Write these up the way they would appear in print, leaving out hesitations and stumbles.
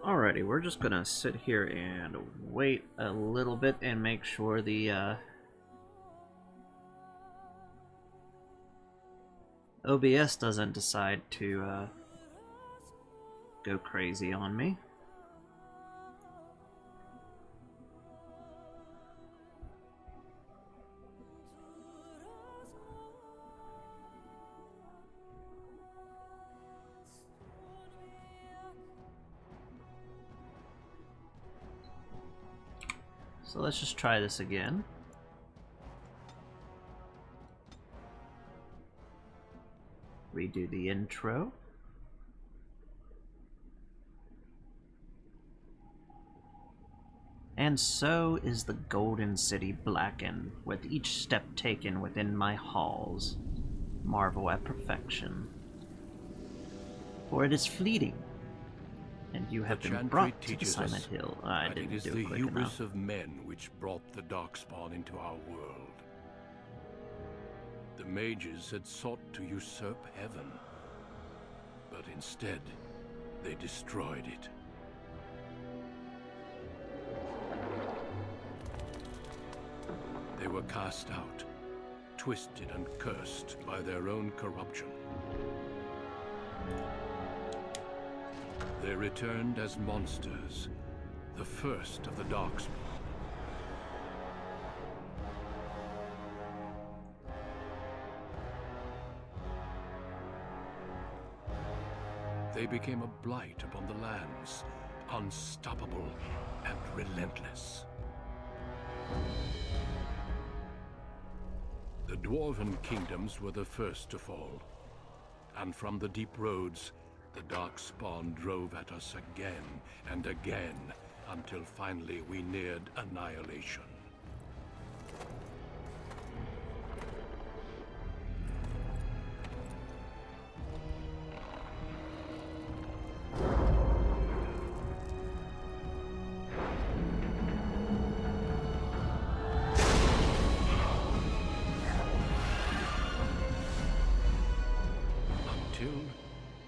Alrighty, we're just gonna sit here and wait a little bit and make sure the OBS doesn't decide to go crazy on me. So let's just try this again. Redo the intro. And so is the Golden City blackened, with each step taken within my halls. Marvel at perfection. For it is fleeting, and you have been brought to the Silent Hill. I didn't do it quick enough. It is the hubris of men which brought the Darkspawn into our world. The mages had sought to usurp heaven, but instead, they destroyed it. They were cast out, twisted and cursed by their own corruption. They returned as monsters, the first of the Darkspawn. They became a blight upon the lands, unstoppable and relentless. The Dwarven kingdoms were the first to fall, and from the deep roads, the Darkspawn drove at us again and again, until finally we neared annihilation.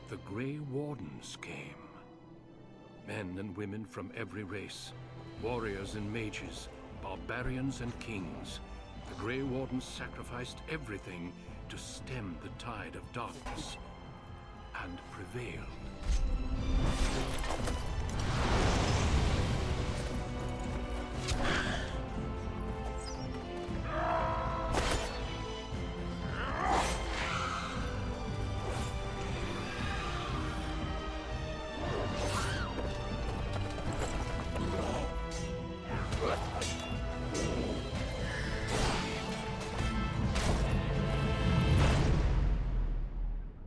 The Grey Wardens came. Men and women from every race, warriors and mages, barbarians and kings. The Grey Wardens sacrificed everything to stem the tide of darkness, and prevailed.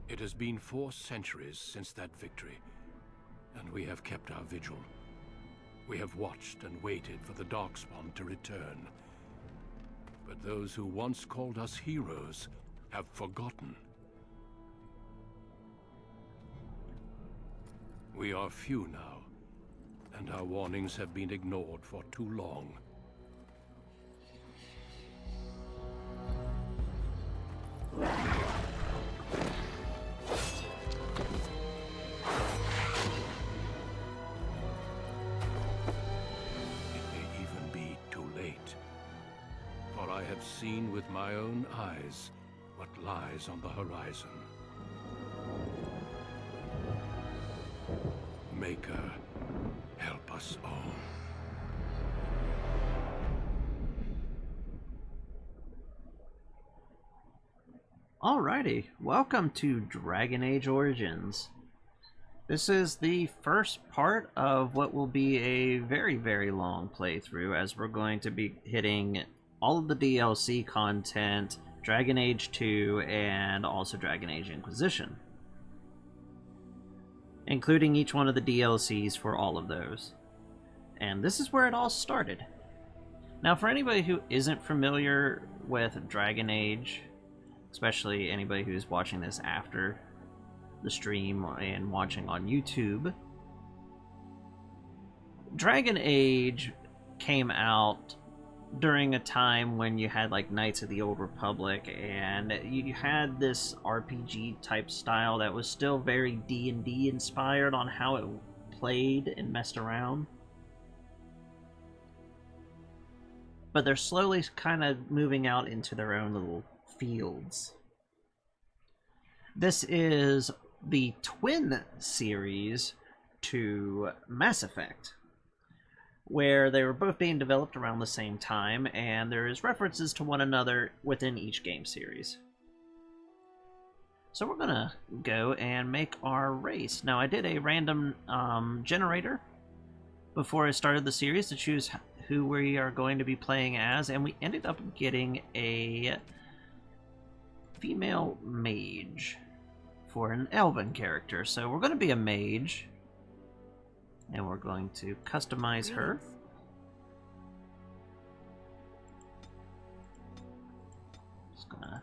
It has been 4 centuries since that victory, and we have kept our vigil. We have watched and waited for the Darkspawn to return. But those who once called us heroes have forgotten. We are few now, and our warnings have been ignored for too long. I have seen with my own eyes what lies on the horizon. Maker, help us all. Alrighty, welcome to Dragon Age Origins. This is the first part of what will be a very, very long playthrough, as we're going to be hitting all of the DLC content, Dragon Age 2, and also Dragon Age Inquisition, including each one of the DLCs for all of those. And this is where it all started. Now, for anybody who isn't familiar with Dragon Age, especially anybody who's watching this after the stream and watching on YouTube, Dragon Age came out during a time when you had like Knights of the Old Republic, and you had this RPG type style that was still very D&D inspired on how it played and messed around. But they're slowly kind of moving out into their own little fields. This is the twin series to Mass Effect, where they were both being developed around the same time, and there's references to one another within each game series. So we're gonna go and make our race. Now I did a random generator before I started the series to choose who we are going to be playing as, and we ended up getting a female mage for an elven character. So we're going to be a mage, and we're going to customize her. Just gonna...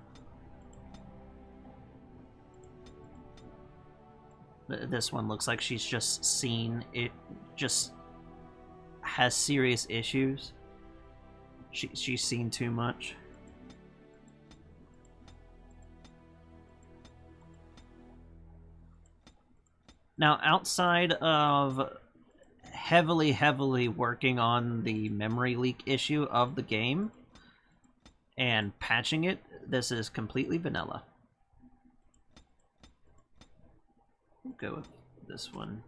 This one looks like she's just seen it, just has serious issues. She's seen too much. Now, outside of heavily working on the memory leak issue of the game and patching it, this is completely vanilla. We'll go with this one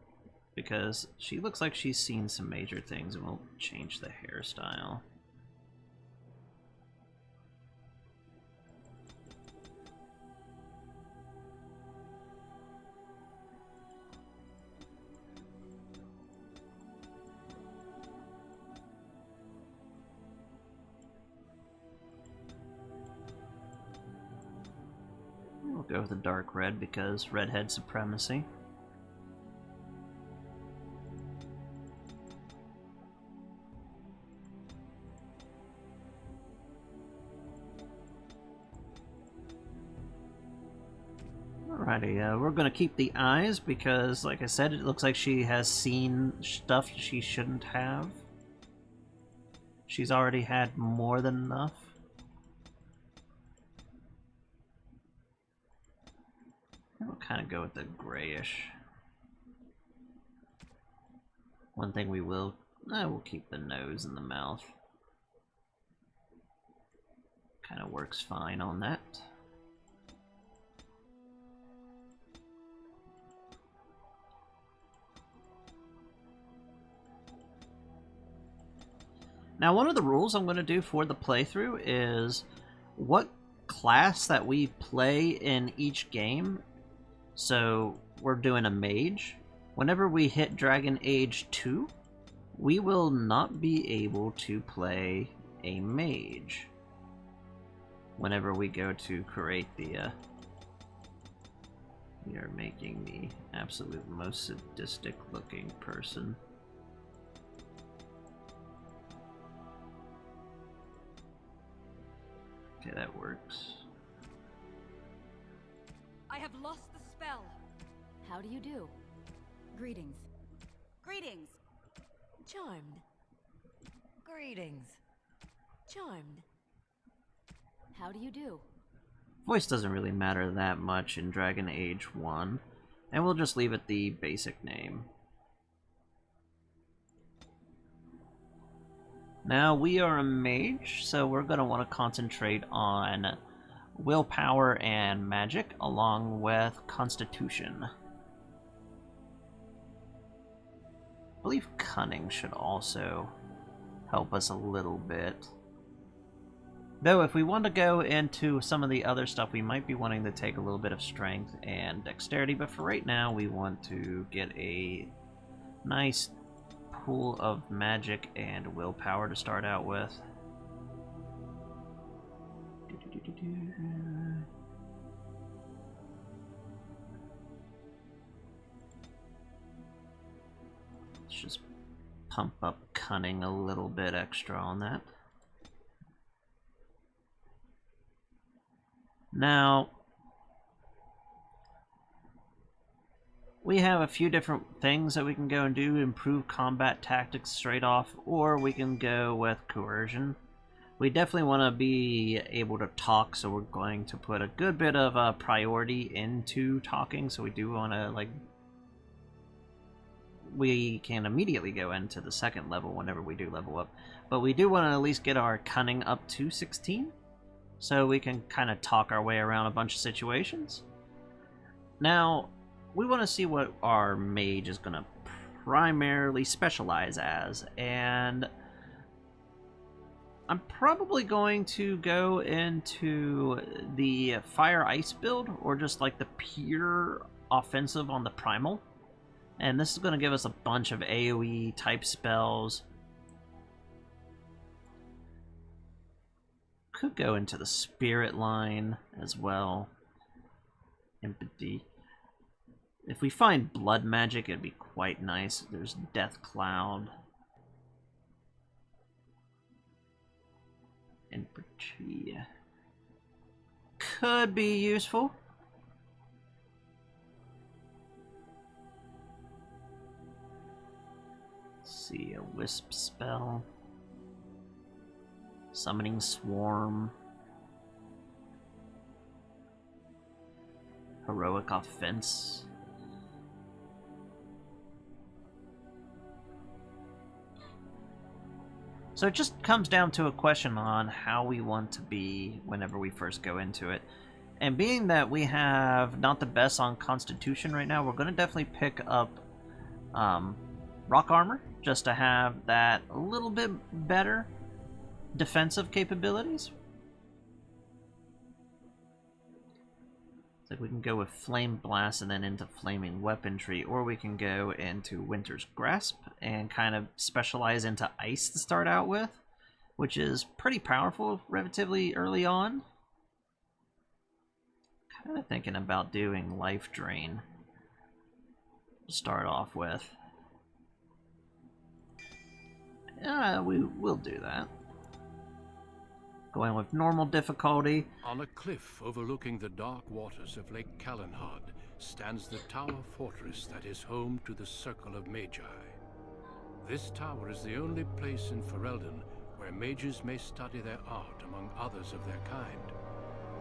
because she looks like she's seen some major things, and we'll change the hairstyle. We'll go with the dark red because redhead supremacy. Alrighty, we're gonna keep the eyes because, like I said, it looks like she has seen stuff she shouldn't have. She's already had more than enough. We'll kind of go with the grayish. One thing we'll keep the nose and the mouth. Kind of works fine on that. Now, one of the rules I'm going to do for the playthrough is what class that we play in each game. So we're doing a mage. Whenever we hit Dragon Age 2, we will not be able to play a mage. Whenever we go to create the... we are making the absolute most sadistic looking person. Okay, that works. I have lost the spell. How do you do? Greetings. Greetings. Charmed. Greetings. Charmed. How do you do? Voice doesn't really matter that much in Dragon Age 1, and we'll just leave it the basic name. Now, we are a mage, so we're going to want to concentrate on willpower and magic, along with constitution. I believe cunning should also help us a little bit. Though, if we want to go into some of the other stuff, we might be wanting to take a little bit of strength and dexterity, but for right now, we want to get a nice pool of magic and willpower to start out with. Let's just pump up cunning a little bit extra on that. Now, we have a few different things that we can go and do to improve combat tactics straight off, or we can go with coercion. We definitely want to be able to talk, so we're going to put a good bit of priority into talking, so we do want to, like, we can immediately go into the second level whenever we do level up. But we do want to at least get our cunning up to 16, so we can kind of talk our way around a bunch of situations. Now, we want to see what our mage is going to primarily specialize as, and I'm probably going to go into the fire ice build, or just like the pure offensive on the primal. And this is going to give us a bunch of AoE type spells. Could go into the spirit line as well. Empathy. If we find blood magic, it'd be quite nice. There's Death Cloud. Empathy. Could be useful. Let's see, a wisp spell. Summoning Swarm. Heroic Offense. So it just comes down to a question on how we want to be whenever we first go into it. And being that we have not the best on Constitution right now, we're going to definitely pick up Rock Armor, just to have that a little bit better defensive capabilities. Like we can go with Flame Blast and then into Flaming Weaponry, or we can go into Winter's Grasp and kind of specialize into Ice to start out with, which is pretty powerful relatively early on. Kind of thinking about doing Life Drain to start off with. We'll do that. Going with normal difficulty. On a cliff overlooking the dark waters of Lake Kalenhad stands the tower fortress that is home to the Circle of Magi. This tower is the only place in Ferelden where mages may study their art among others of their kind.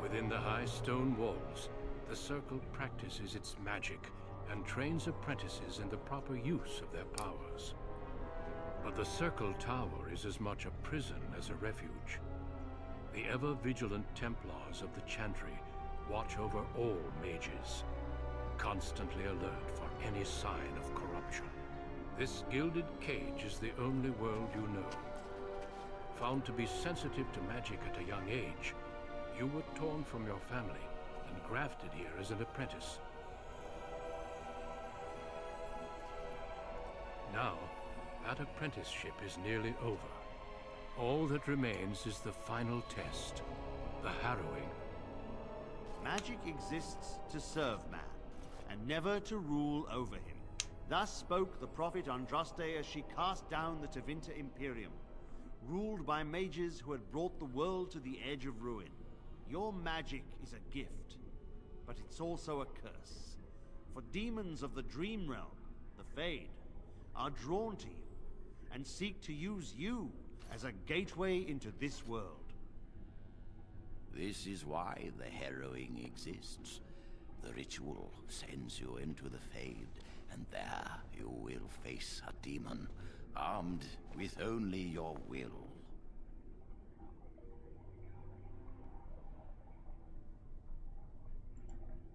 Within the high stone walls, the Circle practices its magic and trains apprentices in the proper use of their powers. But the Circle Tower is as much a prison as a refuge. The ever-vigilant Templars of the Chantry watch over all mages, constantly alert for any sign of corruption. This gilded cage is the only world you know. Found to be sensitive to magic at a young age, you were torn from your family and grafted here as an apprentice. Now, that apprenticeship is nearly over. All that remains is the final test, the harrowing. Magic exists to serve man, and never to rule over him. Thus spoke the prophet Andraste as she cast down the Tevinter Imperium, ruled by mages who had brought the world to the edge of ruin. Your magic is a gift, but it's also a curse. For demons of the Dream Realm, the Fade, are drawn to you, and seek to use you as a gateway into this world. This is why the harrowing exists. The ritual sends you into the Fade, and there you will face a demon, armed with only your will.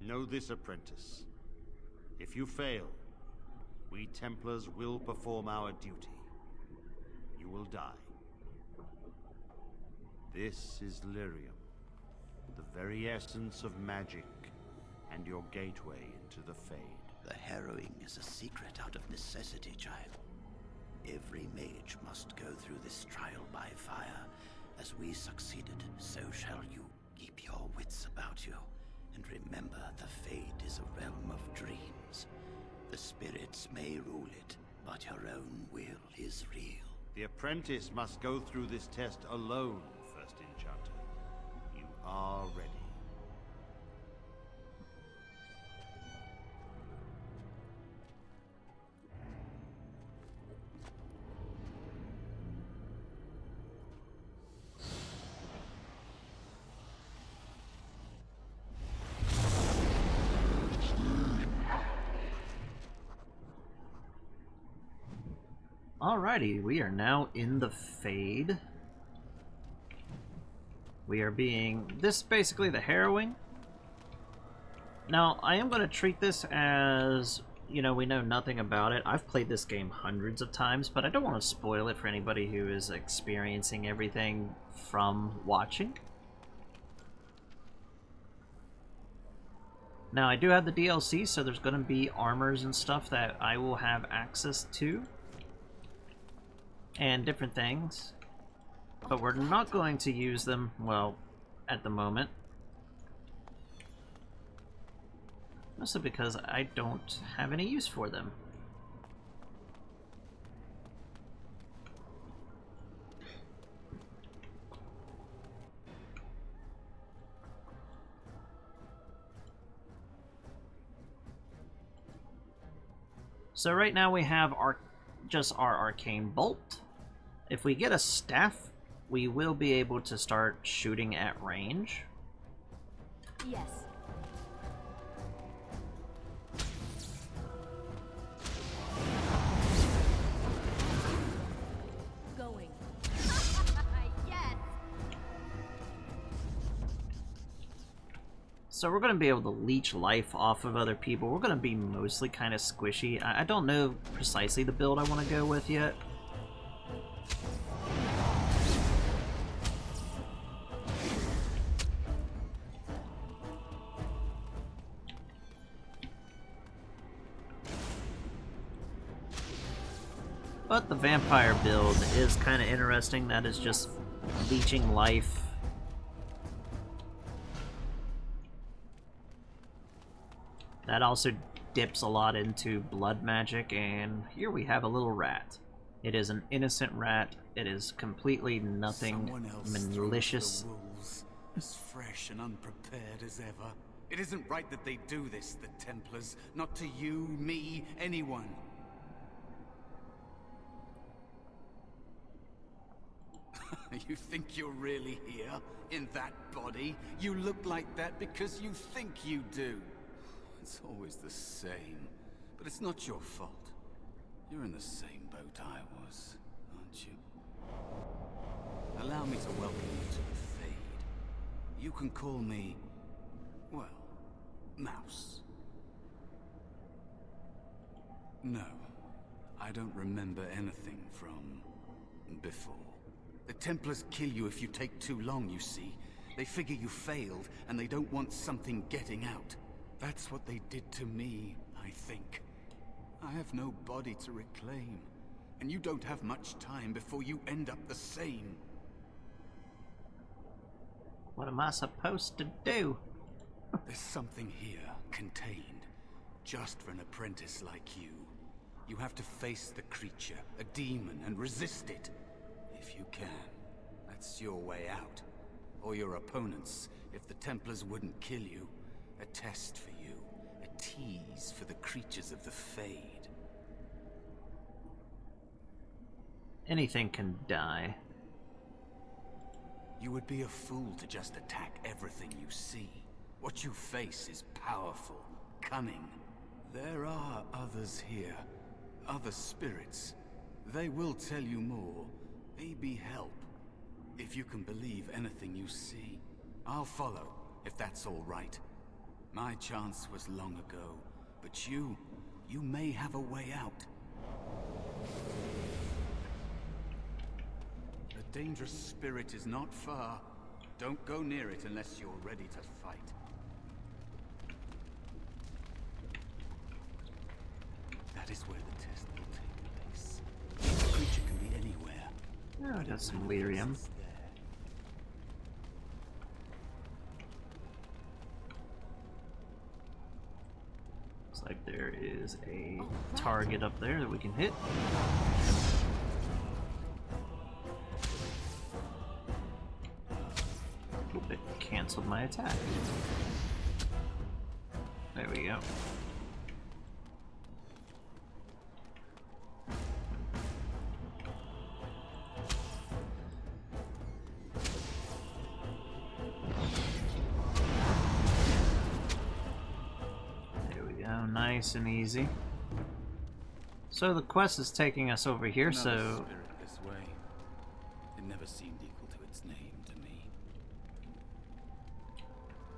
Know this, apprentice. If you fail, we Templars will perform our duty. You will die. This is Lyrium, the very essence of magic, and your gateway into the Fade. The harrowing is a secret out of necessity, child. Every mage must go through this trial by fire. As we succeeded, so shall you. Keep your wits about you, and remember the Fade is a realm of dreams. The spirits may rule it, but your own will is real. The apprentice must go through this test alone, First Enchanter. You are ready. Alrighty, we are now in the Fade. We are being... this is basically the harrowing. Now, I am going to treat this as, you know, we know nothing about it. I've played this game hundreds of times, but I don't want to spoil it for anybody who is experiencing everything from watching. Now, I do have the DLC, so there's going to be armors and stuff that I will have access to. And different things. But we're not going to use them, well, at the moment. Mostly because I don't have any use for them. So right now we have just our arcane bolt. If we get a staff, we will be able to start shooting at range. Yes. Going. Yes! So we're going to be able to leech life off of other people. We're going to be mostly kind of squishy. I don't know precisely the build I want to go with yet. But the vampire build is kind of interesting. That is just leeching life. That also dips a lot into blood magic, and here we have a little rat. It is an innocent rat. It is completely nothing malicious. The wolves, as fresh and unprepared as ever. It isn't right that they do this, the Templars. Not to you, me, anyone. You think you're really here, in that body? You look like that because you think you do. It's always the same, but it's not your fault. You're in the same boat I was, aren't you? Allow me to welcome you to the Fade. You can call me, well, Mouse. No, I don't remember anything from before. The Templars kill you if you take too long, you see. They figure you failed, and they don't want something getting out. That's what they did to me, I think. I have no body to reclaim, and you don't have much time before you end up the same. What am I supposed to do? There's something here, contained, just for an apprentice like you. You have to face the creature, a demon, and resist it. If you can. That's your way out. Or your opponents, if the Templars wouldn't kill you. A test for you. A tease for the creatures of the Fade. Anything can die. You would be a fool to just attack everything you see. What you face is powerful, cunning. There are others here. Other spirits. They will tell you more. Maybe help. If you can believe anything you see. I'll follow, if that's all right. My chance was long ago, but you may have a way out. A dangerous spirit is not far. Don't go near it unless you're ready to fight. That is where the test will take place. The creature can be anywhere. Oh, I got some lyrium. Looks like there is a target up there that we can hit. Oop, it canceled my attack. There we go. Nice and easy. So the quest is taking us over here, Another so... spirit this way. It never seemed equal to its name to me.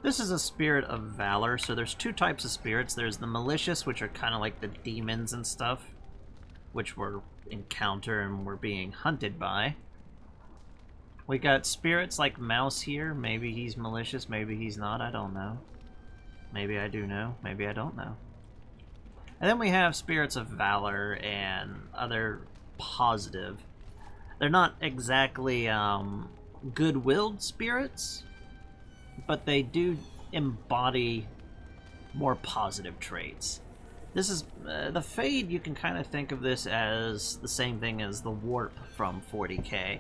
This is a spirit of valor, so there's two types of spirits. There's the malicious, which are kind of like the demons and stuff, which we're encounter and we're being hunted by. We got spirits like Mouse here. Maybe he's malicious, maybe he's not, I don't know. Maybe I do know, maybe I don't know. And then we have spirits of valor and other positive. They're not exactly good-willed spirits, but they do embody more positive traits. This is the Fade. You can kind of think of this as the same thing as the Warp from 40K.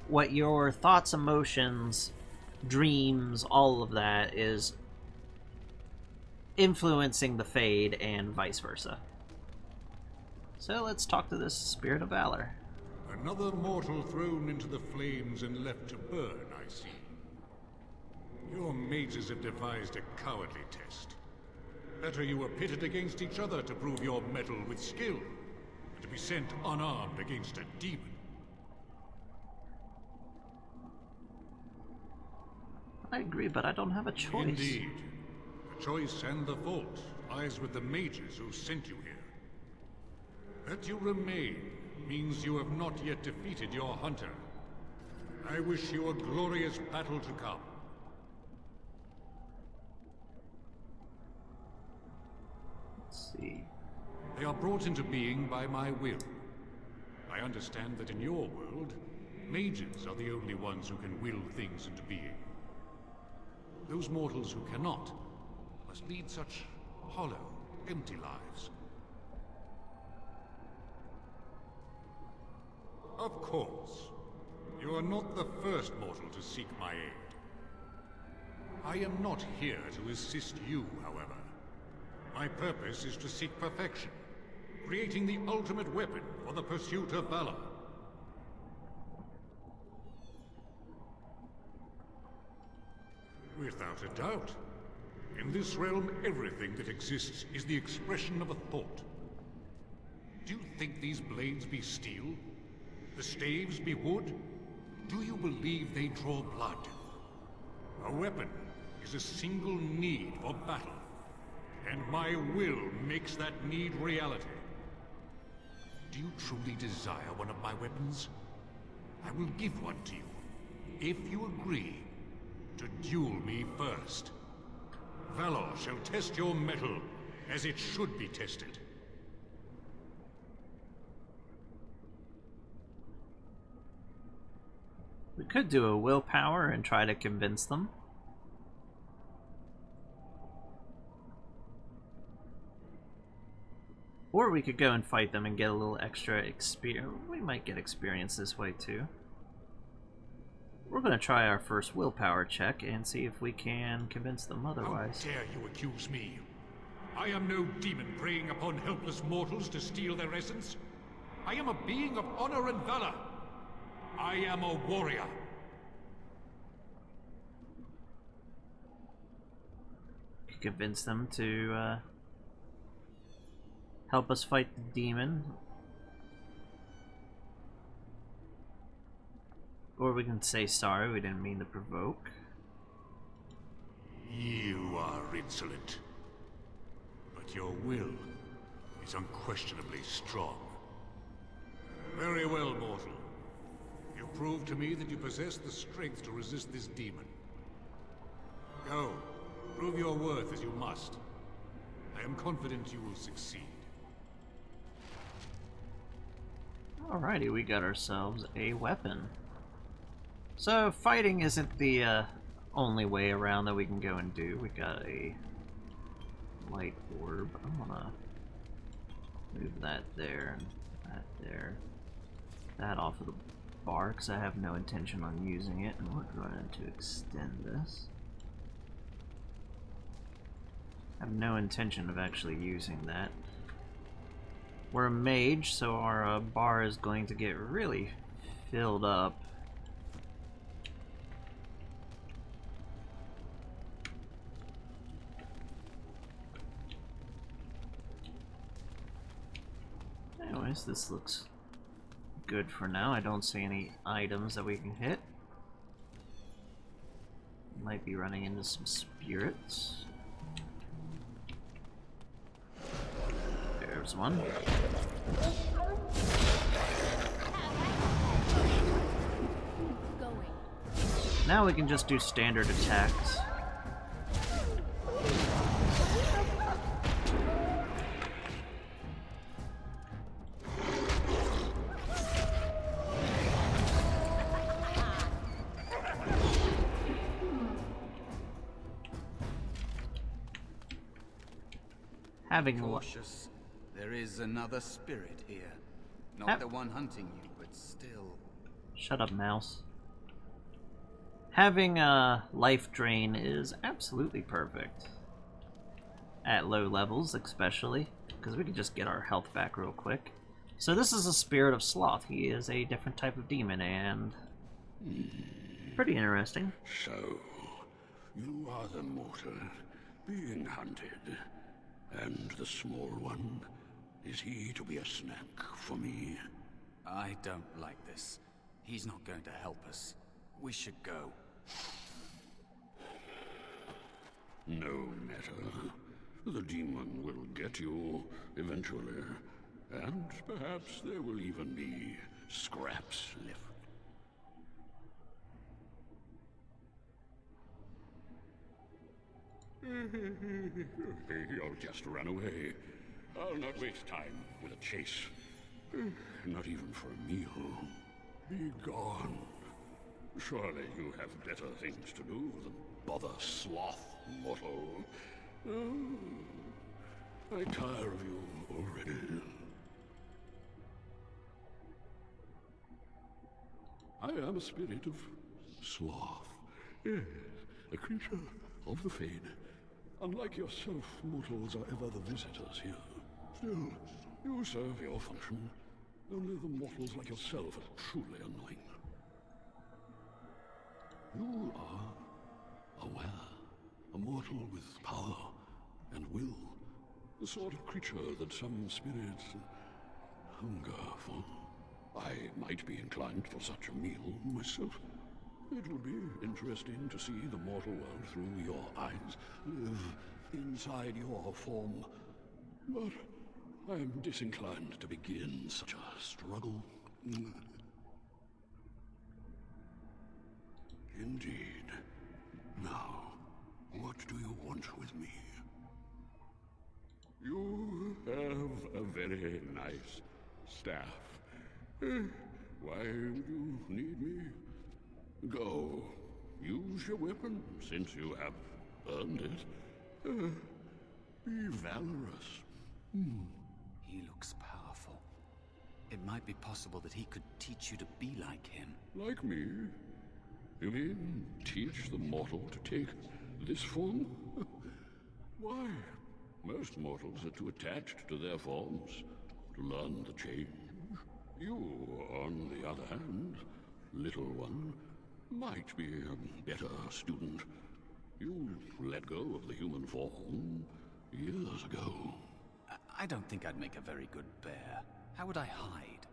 What your thoughts, emotions, dreams, all of that is influencing the Fade and vice versa. So let's talk to this Spirit of Valor. Another mortal thrown into the flames and left to burn, I see. Your mages have devised a cowardly test. Better you were pitted against each other to prove your mettle with skill, than to be sent unarmed against a demon. I agree, but I don't have a choice. Indeed. The choice and the fault lies with the mages who sent you here. That you remain means you have not yet defeated your hunter. I wish you a glorious battle to come. Let's see. They are brought into being by my will. I understand that in your world, mages are the only ones who can will things into being. Those mortals who cannot must lead such hollow, empty lives. Of course, you are not the first mortal to seek my aid. I am not here to assist you, however. My purpose is to seek perfection, creating the ultimate weapon for the pursuit of valor. Without a doubt. In this realm, everything that exists is the expression of a thought. Do you think these blades be steel? The staves be wood? Do you believe they draw blood? A weapon is a single need for battle, and my will makes that need reality. Do you truly desire one of my weapons? I will give one to you, if you agree to duel me first. Valor shall test your mettle as it should be tested. We could do a willpower and try to convince them. Or we could go and fight them and get a little extra experience. We might get experience this way too. We're going to try our first willpower check and see if we can convince them otherwise. How dare you accuse me? I am no demon preying upon helpless mortals to steal their essence. I am a being of honor and valor. I am a warrior. Convince them to help us fight the demon. Or we can say sorry, we didn't mean to provoke. You are insolent. But your will is unquestionably strong. Very well, mortal. You prove to me that you possess the strength to resist this demon. Go. Prove your worth as you must. I am confident you will succeed. Alrighty, we got ourselves a weapon. So, fighting isn't the only way around that we can go and do. We got a light orb. I'm gonna move that there and that there. That off of the bar, because I have no intention on using it, and we're going to extend this. I have no intention of actually using that. We're a mage, so our bar is going to get really filled up. Anyways, this looks good for now. I don't see any items that we can hit. Might be running into some spirits. There's one. Going. Now we can just do standard attacks. Having Cautious. There is another spirit here. Not Hap- the one hunting you, but still. Shut up, mouse. Having a life drain is absolutely perfect. At low levels, especially, because we can just get our health back real quick. So this is a Spirit of Sloth. He is a different type of demon, and pretty interesting. So, you are the mortal being hunted. And the small one, is he to be a snack for me? I don't like this. He's not going to help us. We should go. No matter. The demon will get you eventually. And perhaps there will even be scraps left. You'll just run away. I'll not waste time with a chase. Not even for a meal. Be gone. Surely you have better things to do than bother sloth, mortal. I tire of you already. I am a spirit of sloth. Yes, a creature of the Fade. Unlike yourself, mortals are ever the visitors here. Still, you serve your function. Only the mortals like yourself are truly annoying. You are aware, a mortal with power and will. The sort of creature that some spirits hunger for. I might be inclined for such a meal myself. It would be interesting to see the mortal world through your eyes, live inside your form. But I am disinclined to begin such a struggle. Indeed. Now, what do you want with me? You have a very nice staff. Why would you need me? Go. Use your weapon, since you have earned it. Be valorous. He looks powerful. It might be possible that he could teach you to be like him. Like me? You mean teach the mortal to take this form? Why? Most mortals are too attached to their forms to learn the change. You, on the other hand, little one, might be a better student. You let go of the human form years ago. I don't think I'd make a very good bear. How would I hide?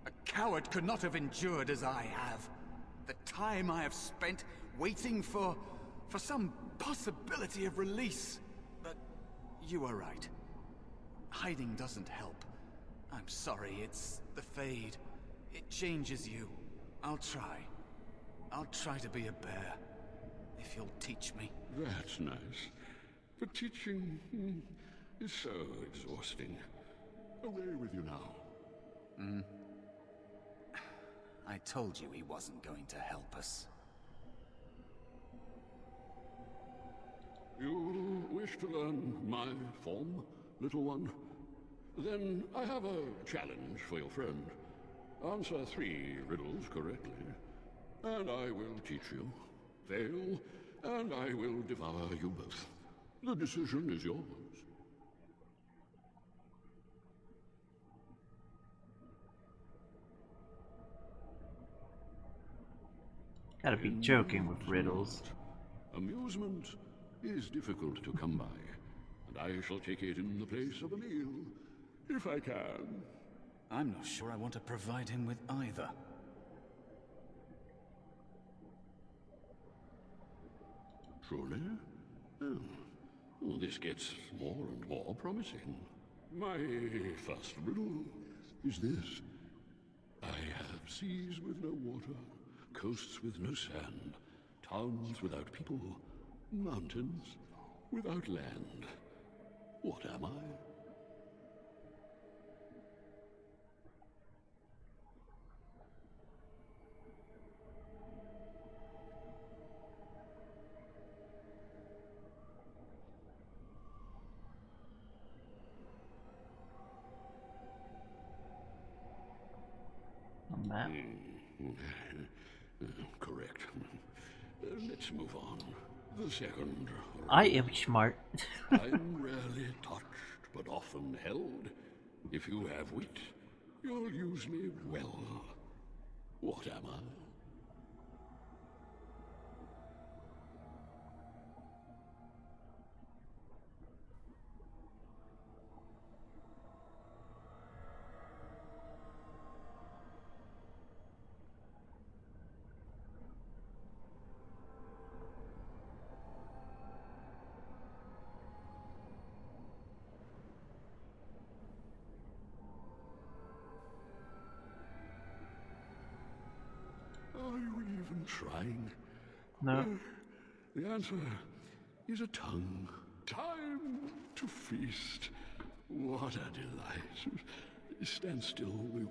A coward could not have endured as I have. The time I have spent waiting for some possibility of release. But you are right. Hiding doesn't help. I'm sorry, it's the Fade. It changes you. I'll try. I'll try to be a bear. If you'll teach me. That's nice. But teaching is so exhausting. Away with you now. I told you he wasn't going to help us. You wish to learn my form, little one? Then I have a challenge for your friend. Answer 3 riddles correctly, and I will teach you. Fail, and I will devour you both. The decision is yours. Gotta be joking with riddles. Amusement is difficult to come by. and I shall take it in the place of a meal, if I can. I'm not sure I want to provide him with either. Truly? Oh. Well, this gets more and more promising. My first riddle is this. I have seas with no water, coasts with no sand, towns without people, mountains without land. What am I? A map? Correct. Let's move on. The second. I am smart. I'm rarely touched, but often held. If you have wit, you'll use me well. What am I? Are you even trying? No. The answer is a tongue. Time to feast. What a delight. Stand still, will you?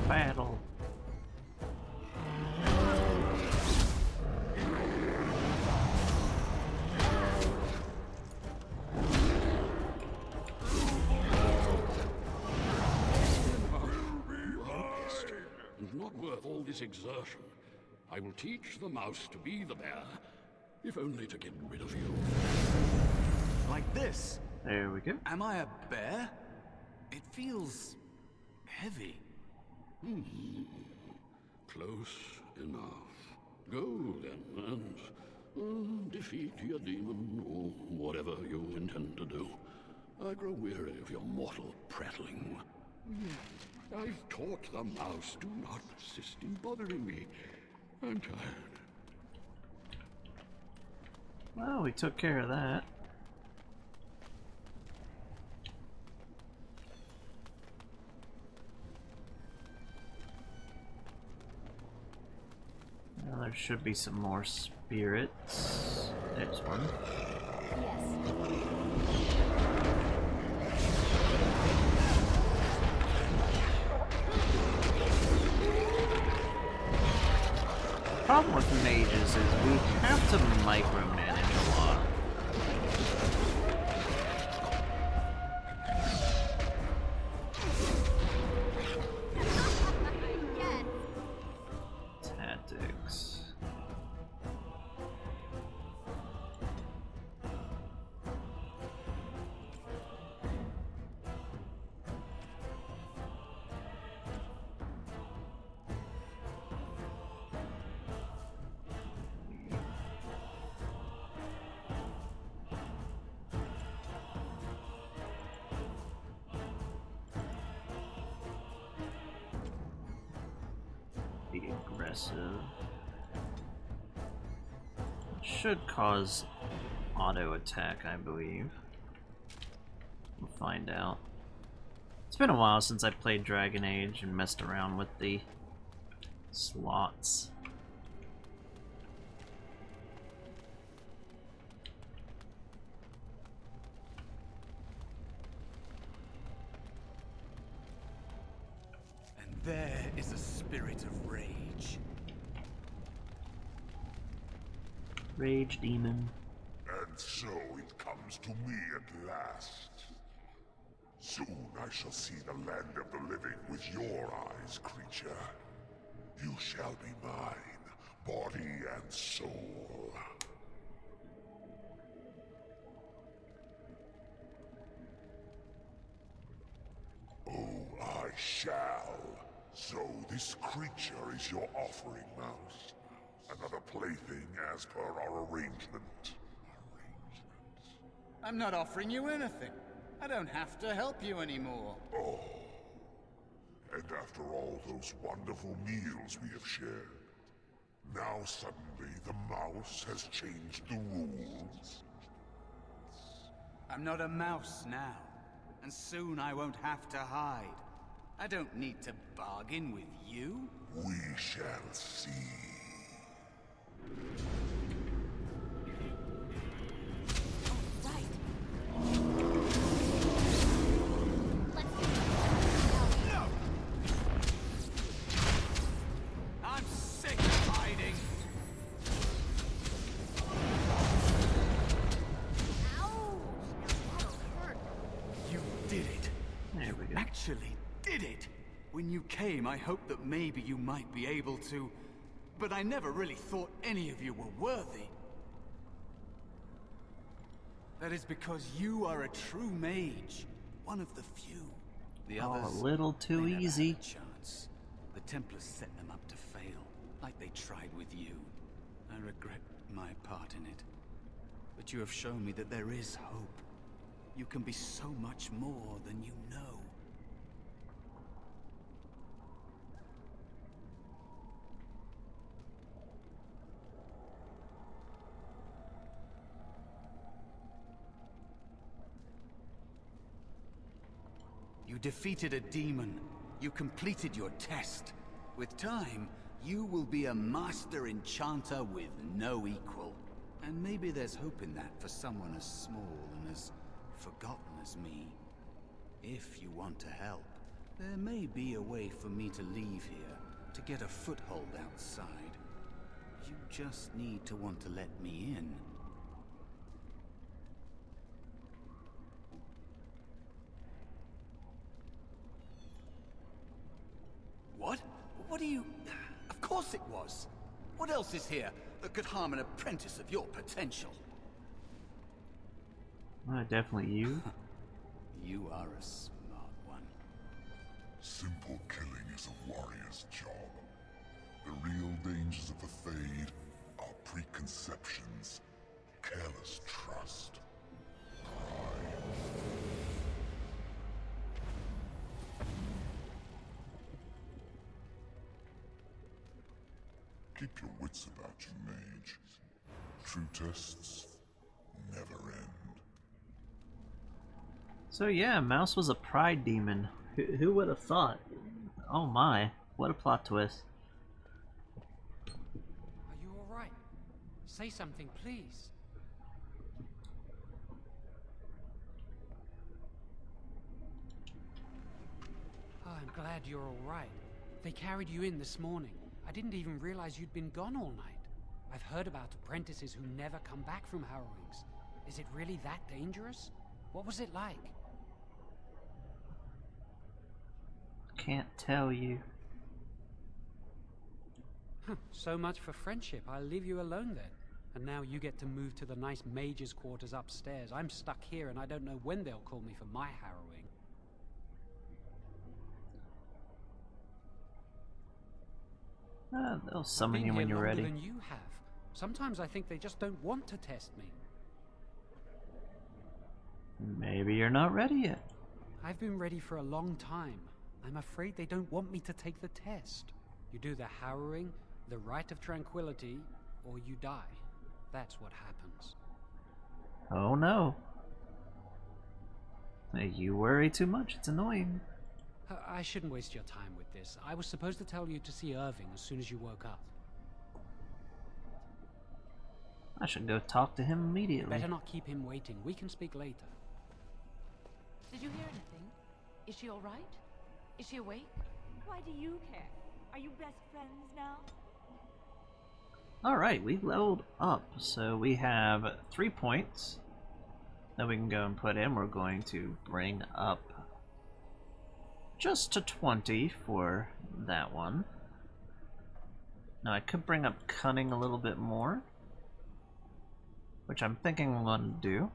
Battle. Not worth all this exertion. I will teach the mouse to be the bear, if only to get rid of you. Like this? There we go. Am I a bear? It feels heavy. Close enough. Go then, and defeat your demon, or whatever you intend to do. I grow weary of your mortal prattling. I've taught the mouse, do not persist in bothering me. I'm tired. Well, we took care of that. Now there should be some more spirits. There's one. The problem with mages is we have to micromanage a lot. Tactics. Be aggressive. Should cause auto attack, I believe. We'll find out. It's been a while since I played Dragon Age and messed around with the slots. And there is a spirit of rage. Rage demon. And so it comes to me at last. Soon I shall see the land of the living with your eyes, creature. You shall be mine, body and soul. Oh, I shall. So this creature is your offering, Mouse. Another plaything as per our arrangement. I'm not offering you anything. I don't have to help you anymore. Oh. And after all those wonderful meals we have shared, now suddenly the mouse has changed the rules? I'm not a mouse now, and soon I won't have to hide. I don't need to bargain with you. We shall see. I'm sick of hiding. You did it. There we go. Actually did it. When you came, I hoped that maybe you might be able to, but I never really thought any of you were worthy. That is because you are a true mage, one of the few. The Oh, others, a little too they never easy. had a chance. The Templars set them up to fail, like they tried with you. I regret my part in it. But you have shown me that there is hope. You can be so much more than you know. You defeated a demon. You completed your test. With time, you will be a master enchanter with no equal. And maybe there's hope in that for someone as small and as forgotten as me. If you want to help, there may be a way for me to leave here, to get a foothold outside. You just need to want to let me in. What? What are you... Of course it was! What else is here that could harm an apprentice of your potential? Definitely you. You are a smart one. Simple killing is a warrior's job. The real dangers of the Fade are preconceptions, careless trust, pride. Keep your wits about you, mage. True tests never end. So yeah, Mouse was a pride demon. Who would have thought? Oh my, what a plot twist. Are you alright? Say something, please. Oh, I'm glad you're alright. They carried you in this morning. I didn't even realize you'd been gone all night. I've heard about apprentices who never come back from harrowings. Is it really that dangerous? What was it like? Can't tell you. So much for friendship. I'll leave you alone then. And now you get to move to the nice mage's quarters upstairs. I'm stuck here and I don't know when they'll call me for my harrowing. They'll summon I've you been when here you're longer ready. than you have. Sometimes I think they just don't want to test me. Maybe you're not ready yet. I've been ready for a long time. I'm afraid they don't want me to take the test. You do the harrowing, the rite of tranquility, or you die. That's what happens. Oh no. You worry too much, it's annoying. I shouldn't waste your time with this. I was supposed to tell you to see Irving as soon as you woke up. I should go talk to him immediately. Better not keep him waiting. We can speak later. Did you hear anything? Is she all right? Is she awake? Why do you care? Are you best friends now? Alright, we've leveled up, so we have 3 points that we can go and put in. We're going to bring up just to 20 for that one. Now I could bring up Cunning a little bit more, which I'm thinking I'm going to do.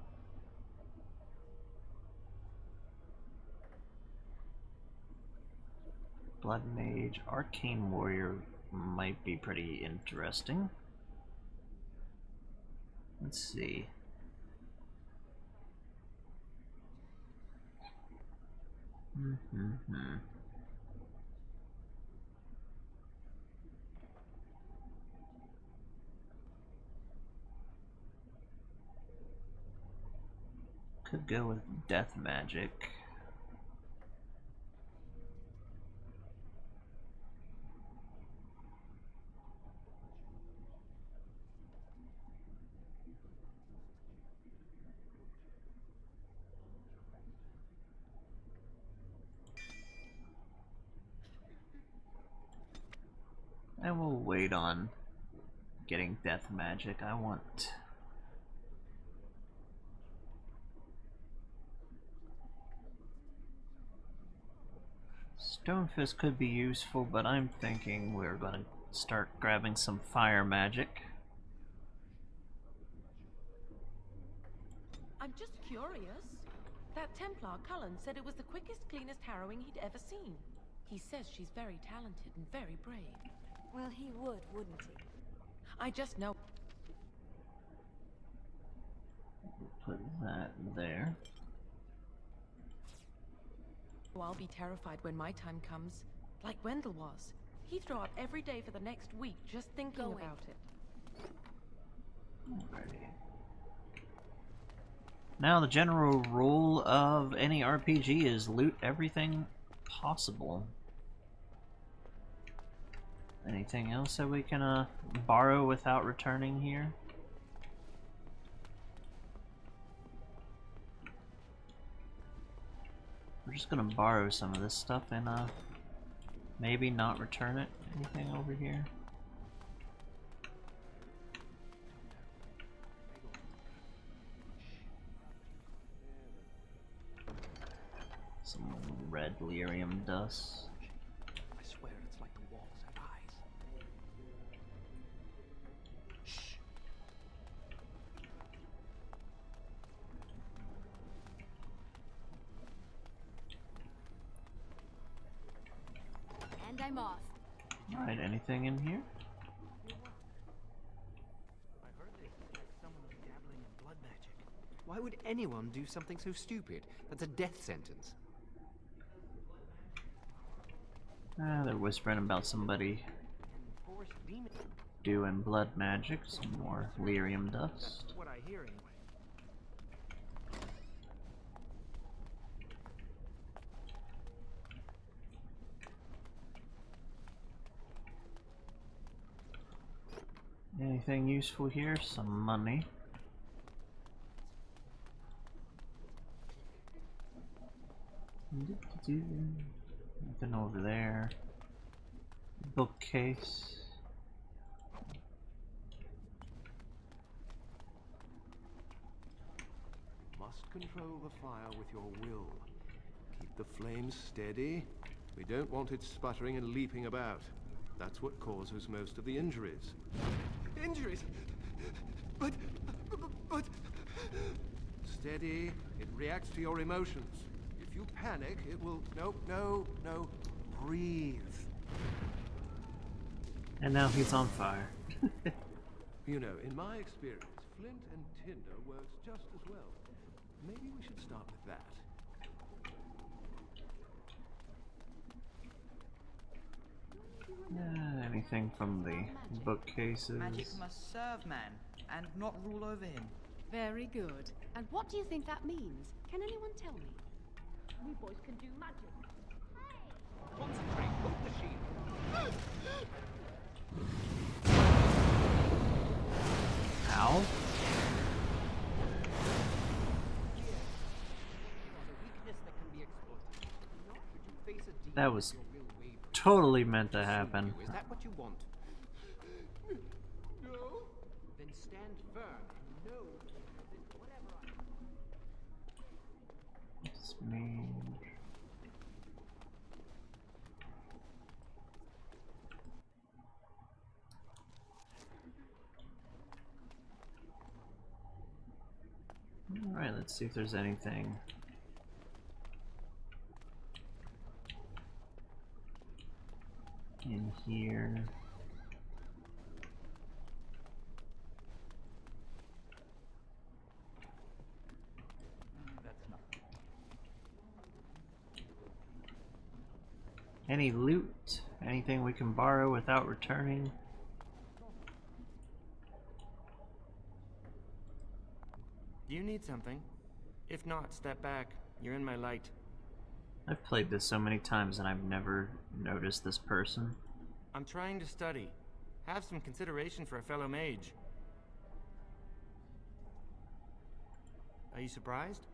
Blood Mage, Arcane Warrior might be pretty interesting. Let's see. Could go with death magic. I will wait on getting death magic. I want... Stonefist could be useful, but I'm thinking we're gonna start grabbing some fire magic. I'm just curious. That Templar Cullen said it was the quickest, cleanest harrowing he'd ever seen. He says she's very talented and very brave. Well, he would, wouldn't he? I just know. Put that there. I'll be terrified when my time comes, like Wendell was. He'd throw up every day for the next week just thinking about it. Alrighty. Now the general rule of any RPG is loot everything possible. Anything else that we can borrow without returning here? We're just gonna borrow some of this stuff and maybe not return it. Anything over here? Some red lyrium dust. I swear it's like the walls have eyes. Shh. And I'm off. Alright, anything in here? I heard they suspect someone of dabbling in blood magic. Why would anyone do something so stupid? That's a death sentence. They're whispering about somebody doing blood magic. Some more lyrium dust. That's what I hear anyway. Anything useful here? Some money. Nothing over there. Bookcase. Must control the fire with your will. Keep the flames steady. We don't want it sputtering and leaping about. That's what causes most of the injuries. Injuries? But... Steady. It reacts to your emotions. If you panic, it will... No. Breathe. And now he's on fire. You know, in my experience, flint and tinder works just as well. Maybe we should start with that. Anything from the bookcases? Magic must serve man, and not rule over him. Very good. And what do you think that means? Can anyone tell me? You boys can do magic. Concentrate, hold the shield. Ow. That was totally meant to happen. Is that what you want? No. Then stand firm and know that whatever It's me. Alright, let's see if there's anything. In here. Any loot? Anything we can borrow without returning? Do you need something? If not, step back. You're in my light. I've played this so many times and I've never noticed this person. I'm trying to study. Have some consideration for a fellow mage. Are you surprised?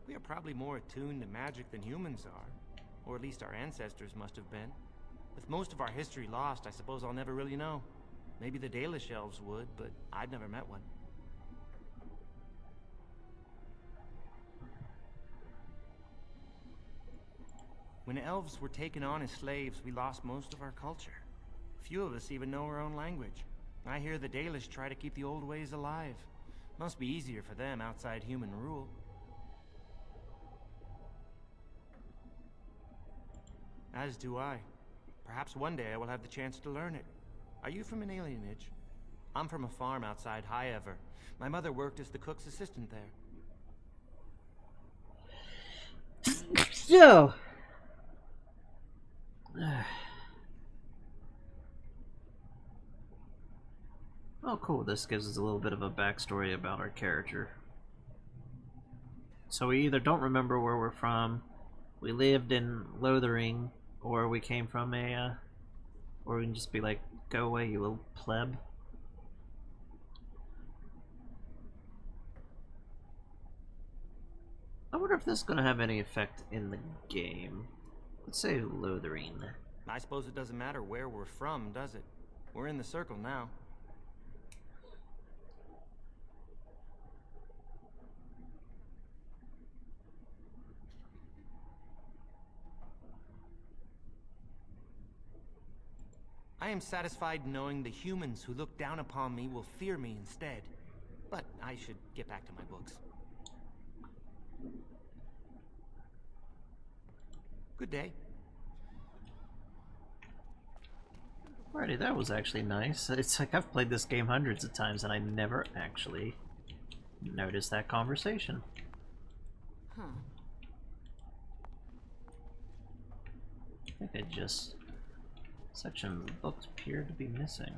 We are probably more attuned to magic than humans are. Or at least our ancestors must have been. With most of our history lost, I suppose I'll never really know. Maybe the Dalish elves would, but I've never met one. When elves were taken on as slaves, we lost most of our culture. Few of us even know our own language. I hear the Dalish try to keep the old ways alive. Must be easier for them outside human rule. As do I. Perhaps one day I will have the chance to learn it. Are you from an alienage? I'm from a farm outside High Ever. My mother worked as the cook's assistant there. So... oh cool, this gives us a little bit of a backstory about our character. So we either don't remember where we're from, we lived in Lothering, or we came from a, or we can just be like, go away you little pleb. I wonder if this is going to have any effect in the game. Let's say Lothering. I suppose it doesn't matter where we're from, does it? We're in the circle now. I am satisfied knowing the humans who look down upon me will fear me instead. But I should get back to my books. Good day. Alrighty, that was actually nice. It's like I've played this game hundreds of times and I never actually noticed that conversation. Huh. I think I just... section of the books appeared to be missing.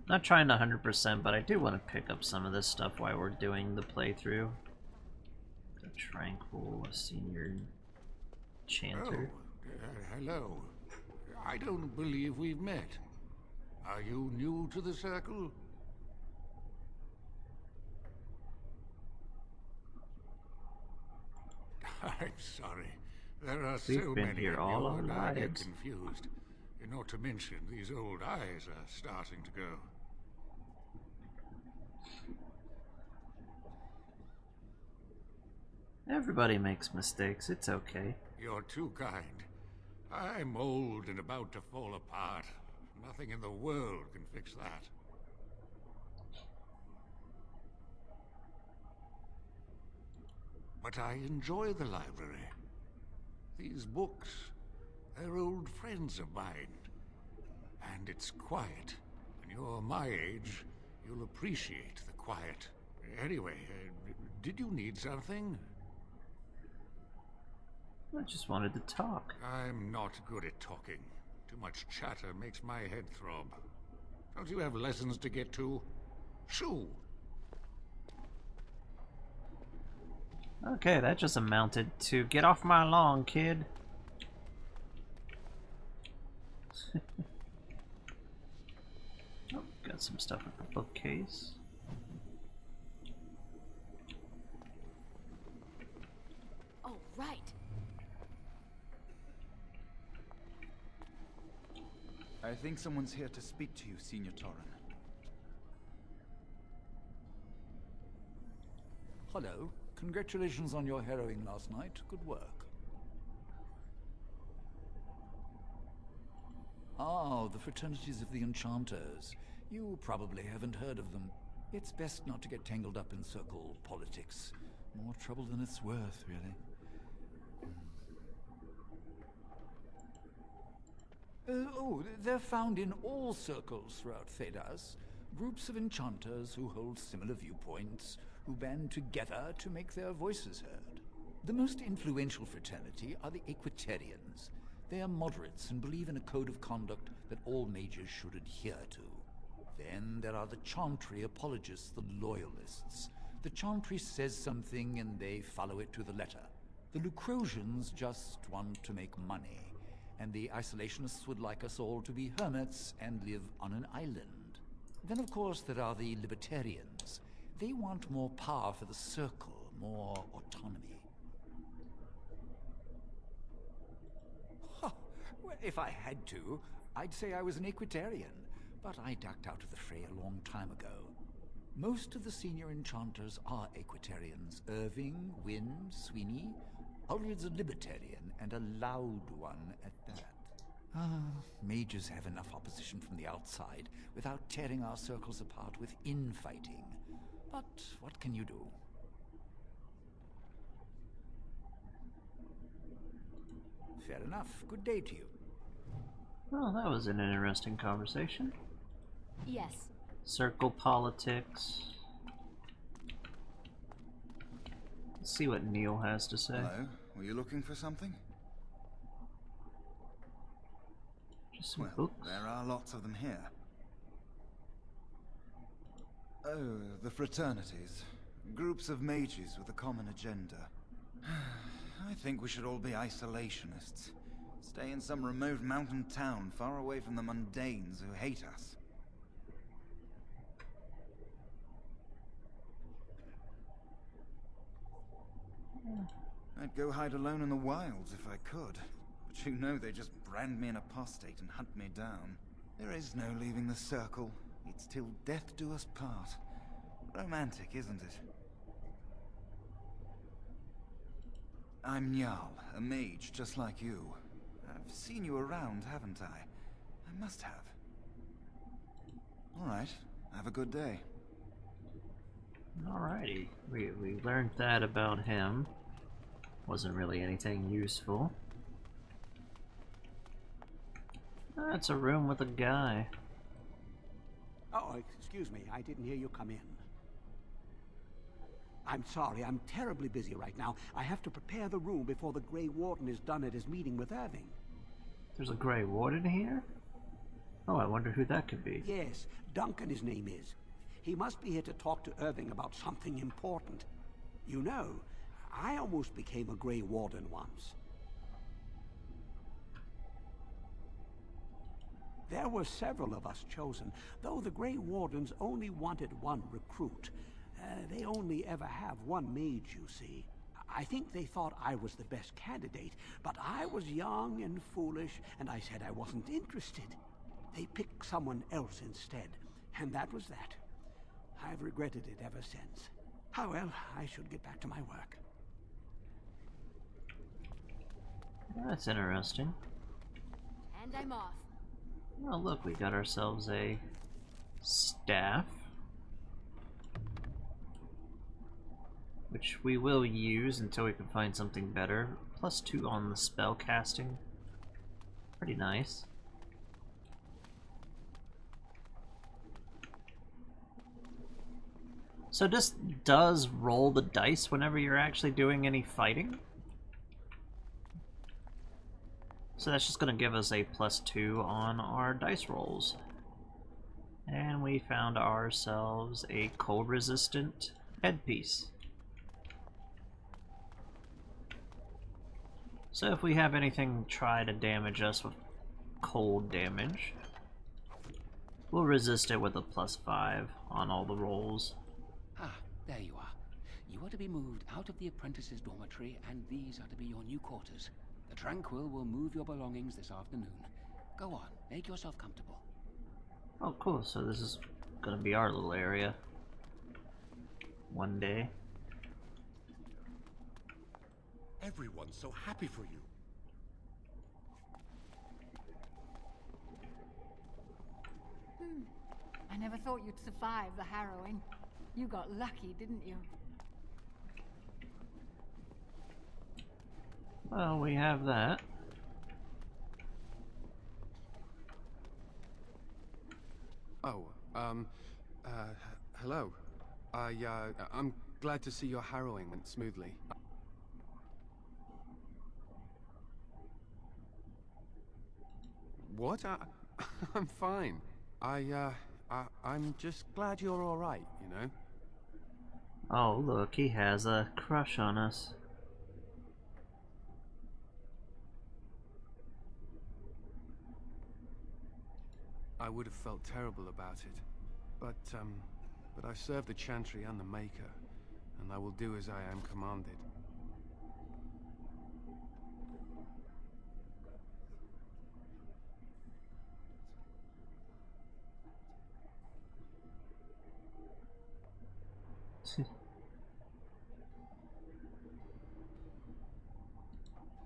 Not trying to 100%, but I do want to pick up some of this stuff while we're doing the playthrough. The Tranquil Senior Chanter. Oh, hello. I don't believe we've met. Are you new to the circle? I'm sorry. There are so We've been many here of all you, our and I get lives. confused. Not to mention, these old eyes are starting to go. Everybody makes mistakes, it's okay. You're too kind. I'm old and about to fall apart. Nothing in the world can fix that. But I enjoy the library. These books, they're old friends of mine. And it's quiet. When you're my age, you'll appreciate the quiet. Anyway, did you need something? I just wanted to talk. I'm not good at talking. Too much chatter makes my head throb. Don't you have lessons to get to? Shoo! Okay, that just amounted to get off my lawn, kid. Oh, got some stuff at the bookcase. Oh, right. I think someone's here to speak to you, Senior Torren. Hello. Congratulations on your harrowing last night. Good work. Ah, the fraternities of the Enchanters. You probably haven't heard of them. It's best not to get tangled up in circle politics. More trouble than it's worth, really. They're found in all circles throughout Thedas. Groups of enchanters who hold similar viewpoints, who band together to make their voices heard. The most influential fraternity are the Equitarians. They are moderates and believe in a code of conduct that all mages should adhere to. Then there are the Chantry apologists, the Loyalists. The Chantry says something and they follow it to the letter. The Lucrosians just want to make money, and the Isolationists would like us all to be hermits and live on an island. Then, of course, there are the Libertarians. They want more power for the Circle, more autonomy. Huh. Well, if I had to, I'd say I was an Equitarian, but I ducked out of the fray a long time ago. Most of the senior enchanters are Equitarians. Irving, Wynne, Sweeney. Ulrid's a Libertarian, and a loud one at that. Mages have enough opposition from the outside without tearing our circles apart with infighting. But what can you do? Fair enough. Good day to you. Well, that was an interesting conversation. Yes. Circle politics. Let's see what Neil has to say. Hello. Were you looking for something? Just some books. There are lots of them here. Oh, the fraternities. Groups of mages with a common agenda. I think we should all be isolationists. Stay in some remote mountain town far away from the mundanes who hate us. I'd go hide alone in the wilds if I could. But you know they just brand me an apostate and hunt me down. There is no leaving the circle. It's till death do us part. Romantic, isn't it? I'm Njal, a mage just like you. I've seen you around, haven't I? I must have. Alright, have a good day. Alrighty, we learned that about him. Wasn't really anything useful. That's a room with a guy. Oh, excuse me, I didn't hear you come in. I'm sorry, I'm terribly busy right now. I have to prepare the room before the Grey Warden is done at his meeting with Irving. There's a Grey Warden here? Oh, I wonder who that could be. Yes, Duncan his name is. He must be here to talk to Irving about something important. You know, I almost became a Grey Warden once. There were several of us chosen, though the Grey Wardens only wanted one recruit. They only ever have one mage, you see. I think they thought I was the best candidate, but I was young and foolish, and I said I wasn't interested. They picked someone else instead, and that was that. I've regretted it ever since. Oh well, I should get back to my work. That's interesting. And I'm off. Oh look, we got ourselves a staff. Which we will use until we can find something better. +2 on the spell casting. Pretty nice. So this does roll the dice whenever you're actually doing any fighting. So that's just going to give us a +2 on our dice rolls. And we found ourselves a cold resistant headpiece. So if we have anything try to damage us with cold damage, we'll resist it with a +5 on all the rolls. Ah, there you are. You are to be moved out of the apprentices' dormitory, and these are to be your new quarters. The Tranquil will move your belongings this afternoon. Go on, make yourself comfortable. Oh cool, so this is gonna be our little area. One day. Everyone's so happy for you. I never thought you'd survive the harrowing. You got lucky, didn't you? Well, we have that. Oh, hello. I'm Glad to see your harrowing went smoothly. What? I'm fine. I'm just glad you're alright, you know? Oh, look, he has a crush on us. I would have felt terrible about it. But I serve the Chantry and the Maker, and I will do as I am commanded.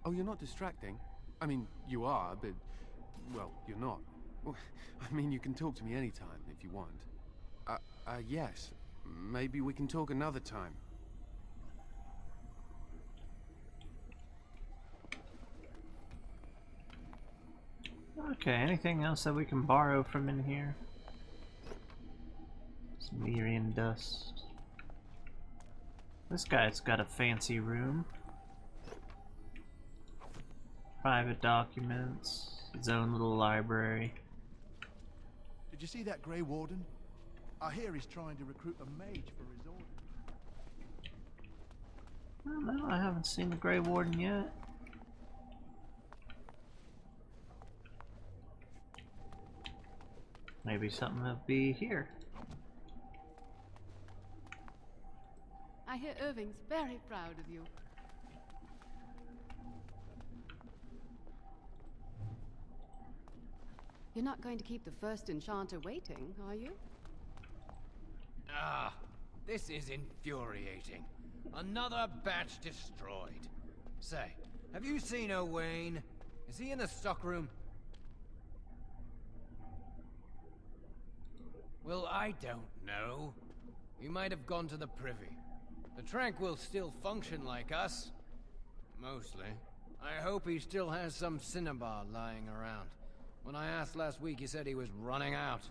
Oh, you're not distracting? I mean, you are, but... well, you're not. Well, I mean, you can talk to me anytime, if you want. Yes. Maybe we can talk another time. Okay, anything else that we can borrow from in here? Some Mirian dust. This guy's got a fancy room. Private documents, his own little library. Did you see that Grey Warden? I hear he's trying to recruit a mage for his order. I don't know, I haven't seen the Grey Warden yet. Maybe something will be here. I hear Irving's very proud of you. You're not going to keep the first enchanter waiting, are you? Ah, this is infuriating. Another batch destroyed. Say, have you seen Owain? Is he in the stockroom? Well, I don't know. He might have gone to the privy. The Tranquil still function like us. Mostly. I hope he still has some cinnabar lying around. When I asked last week, he said he was running out.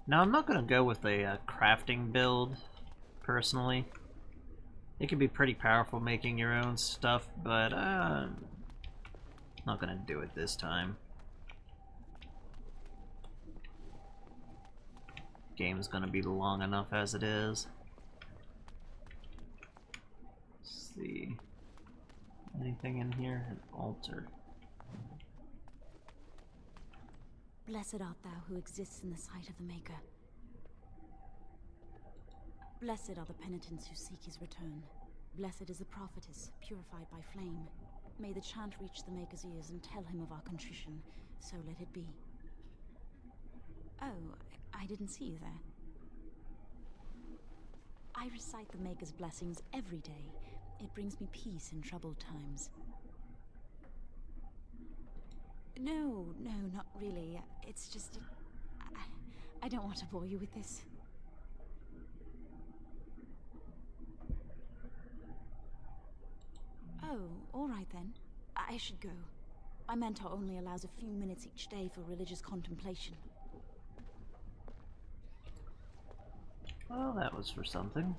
Now, I'm not going to go with a crafting build, personally. It can be pretty powerful making your own stuff, but not going to do it this time. Game's going to be long enough as it is. Let's see. Anything in here? An altar. Blessed art thou who exists in the sight of the Maker. Blessed are the penitents who seek his return. Blessed is the prophetess, purified by flame. May the chant reach the Maker's ears and tell him of our contrition, so let it be. Oh, I didn't see you there. I recite the Maker's blessings every day. It brings me peace in troubled times. No, not really. It's just... I don't want to bore you with this. Oh, all right then. I should go. My mentor only allows a few minutes each day for religious contemplation. Well, that was for something.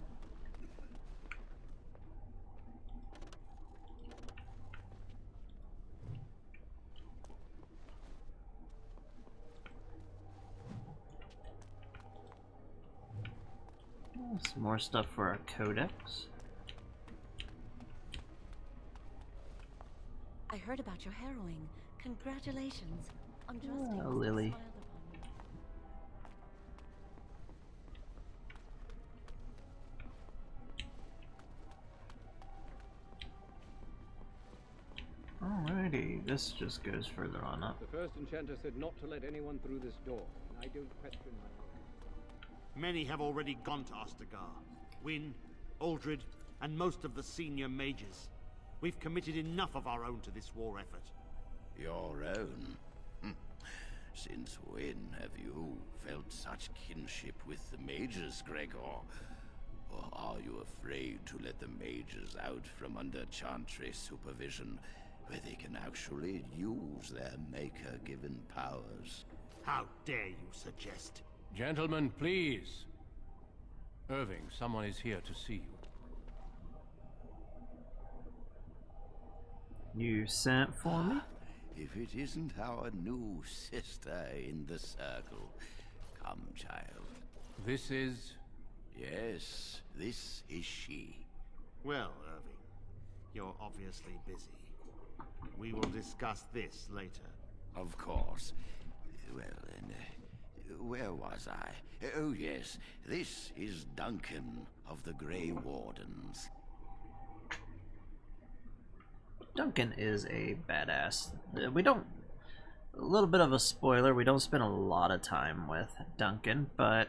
Some more stuff for our codex. I heard about your harrowing. Congratulations. Oh, Lily. Alrighty, this just goes further on up. The first enchanter said not to let anyone through this door, and I don't question my own. Many have already gone to Ostagar. Wynne, Aldred, and most of the senior mages. We've committed enough of our own to this war effort. Your own? Since when have you felt such kinship with the mages, Gregor? Or are you afraid to let the mages out from under Chantry supervision, where they can actually use their Maker-given powers? How dare you suggest? Gentlemen, please. Irving, someone is here to see you. You sent for me? If it isn't our new sister in the circle. Come, child. This is... Yes, this is she. Well, Irving, you're obviously busy. We will discuss this later. Of course. Well, then, where was I? Oh, yes, this is Duncan of the Grey Wardens. Duncan is a badass. We don't... A little bit of a spoiler, we don't spend a lot of time with Duncan, but...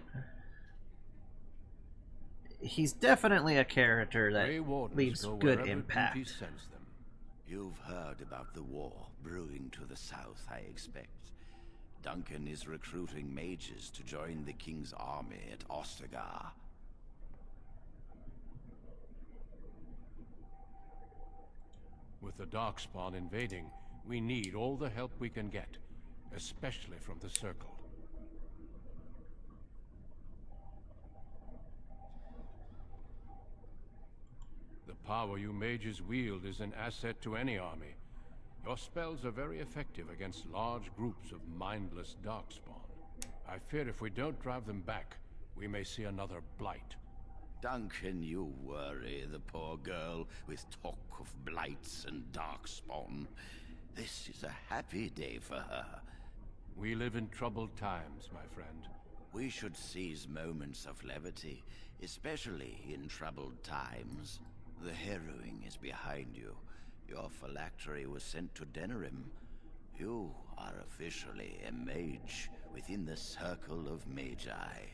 he's definitely a character that leaves good impact. You've heard about the war brewing to the south, I expect. Duncan is recruiting mages to join the king's army at Ostagar. With the Darkspawn invading, we need all the help we can get, especially from the Circle. The power you mages wield is an asset to any army. Your spells are very effective against large groups of mindless Darkspawn. I fear if we don't drive them back, we may see another blight. Duncan, you worry the poor girl with talk of blights and Darkspawn. This is a happy day for her. We live in troubled times, my friend. We should seize moments of levity, especially in troubled times. The harrowing is behind you. Your phylactery was sent to Denerim. You are officially a mage within the Circle of Magi.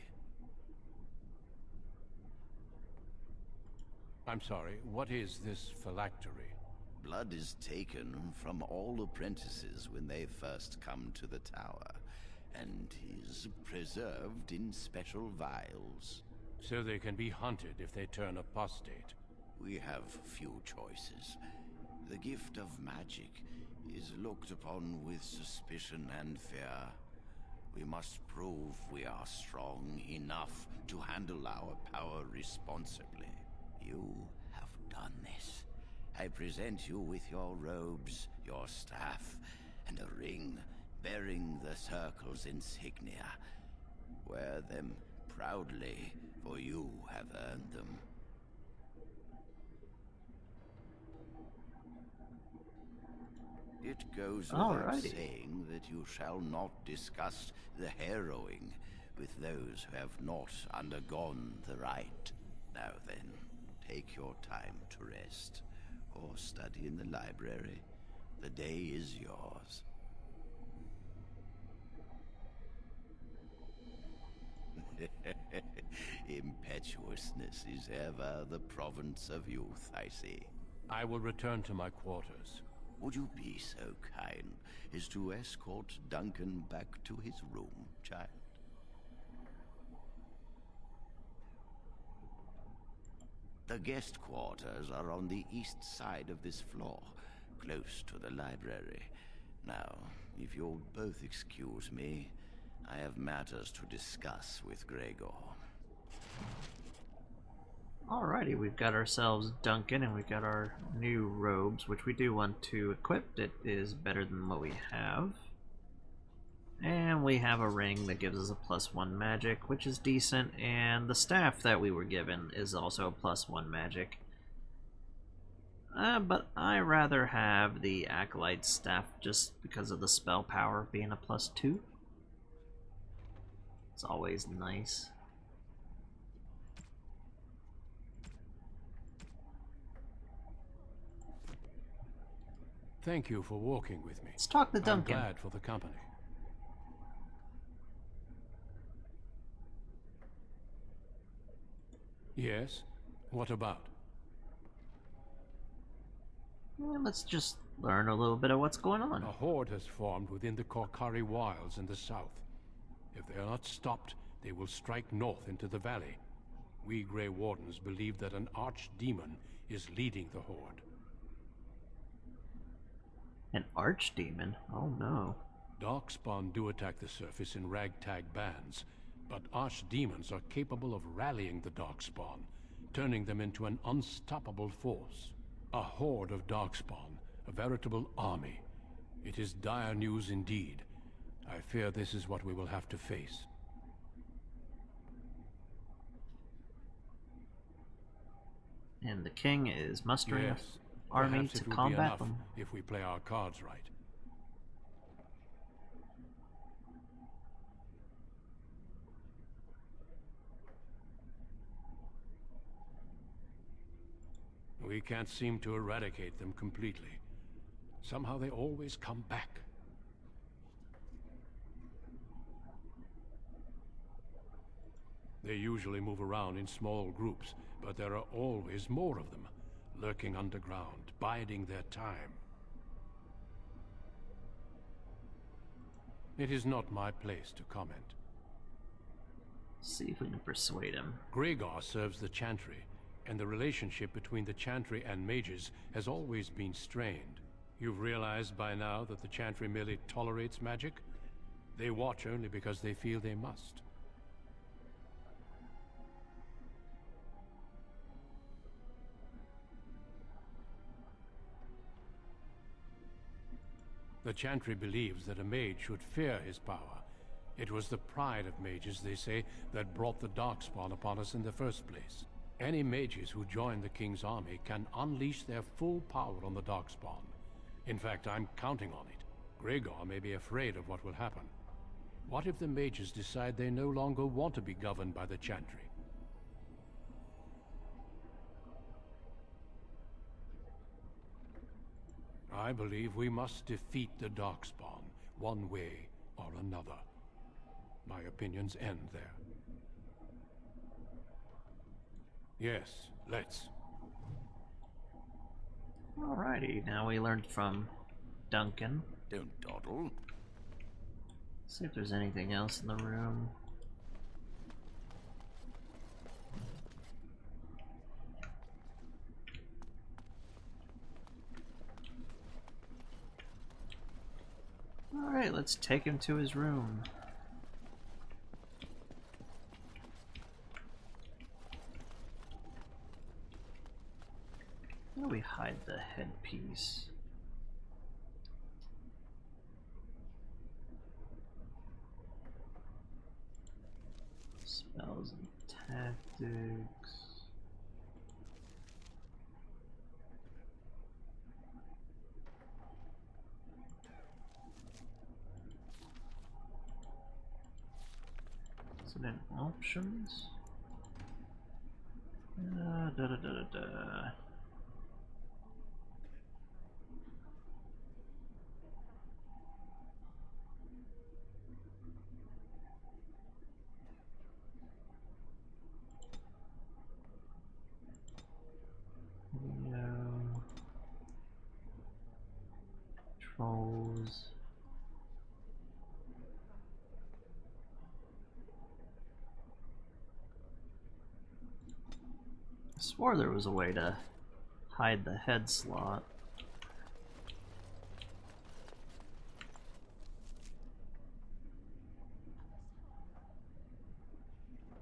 I'm sorry, what is this phylactery? Blood is taken from all apprentices when they first come to the tower, and is preserved in special vials. So they can be hunted if they turn apostate. We have few choices. The gift of magic is looked upon with suspicion and fear. We must prove we are strong enough to handle our power responsibly. You have done this. I present you with your robes, your staff, and a ring bearing the Circle's insignia. Wear them proudly, for you have earned them. It goes without saying that you shall not discuss the harrowing with those who have not undergone the rite. Now then, take your time to rest, or study in the library. The day is yours. Impetuousness is ever the province of youth, I see. I will return to my quarters. Would you be so kind as to escort Duncan back to his room, child? The guest quarters are on the east side of this floor, close to the library. Now, if you'll both excuse me, I have matters to discuss with Gregor. Alrighty, we've got ourselves Duncan, and we've got our new robes, which we do want to equip. It is better than what we have. And we have a ring that gives us a +1 magic, which is decent, and the staff that we were given is also a +1 magic. But I rather have the Acolyte staff just because of the spell power being a +2. It's always nice. Thank you for walking with me. Let's talk to Duncan. I'm glad for the company. Yes? What about? Well, let's just learn a little bit of what's going on. A horde has formed within the Korkari Wilds in the south. If they are not stopped, they will strike north into the valley. We Grey Wardens believe that an archdemon is leading the horde. An archdemon? Oh no. Darkspawn do attack the surface in ragtag bands, But archdemons are capable of rallying the Darkspawn, turning them into an unstoppable force. A horde of Darkspawn, a veritable army. It is dire news indeed. I fear this is what we will have to face. And the king is mustering an Yes, army perhaps to it will be combat enough them. if we play our cards right. We can't seem to eradicate them completely. Somehow they always come back. They usually move around in small groups, but there are always more of them, lurking underground, biding their time. It is not my place to comment. See if we can persuade him. Gregor serves the Chantry, and the relationship between the Chantry and mages has always been strained. You've realized by now that the Chantry merely tolerates magic? They watch only because they feel they must. The Chantry believes that a mage should fear his power. It was the pride of mages, they say, that brought the Darkspawn upon us in the first place. Any mages who join the King's army can unleash their full power on the Darkspawn. In fact, I'm counting on it. Gregor may be afraid of what will happen. What if the mages decide they no longer want to be governed by the Chantry? I believe we must defeat the Darkspawn, one way or another. My opinions end there. Yes, let's. Alrighty, now we learned from Duncan. Don't dawdle. See if there's anything else in the room. Alright, let's take him to his room. Where do we hide the headpiece? Spells and tactics. Incident options. Da da da da da. Video. Controls. I swore there was a way to hide the head slot.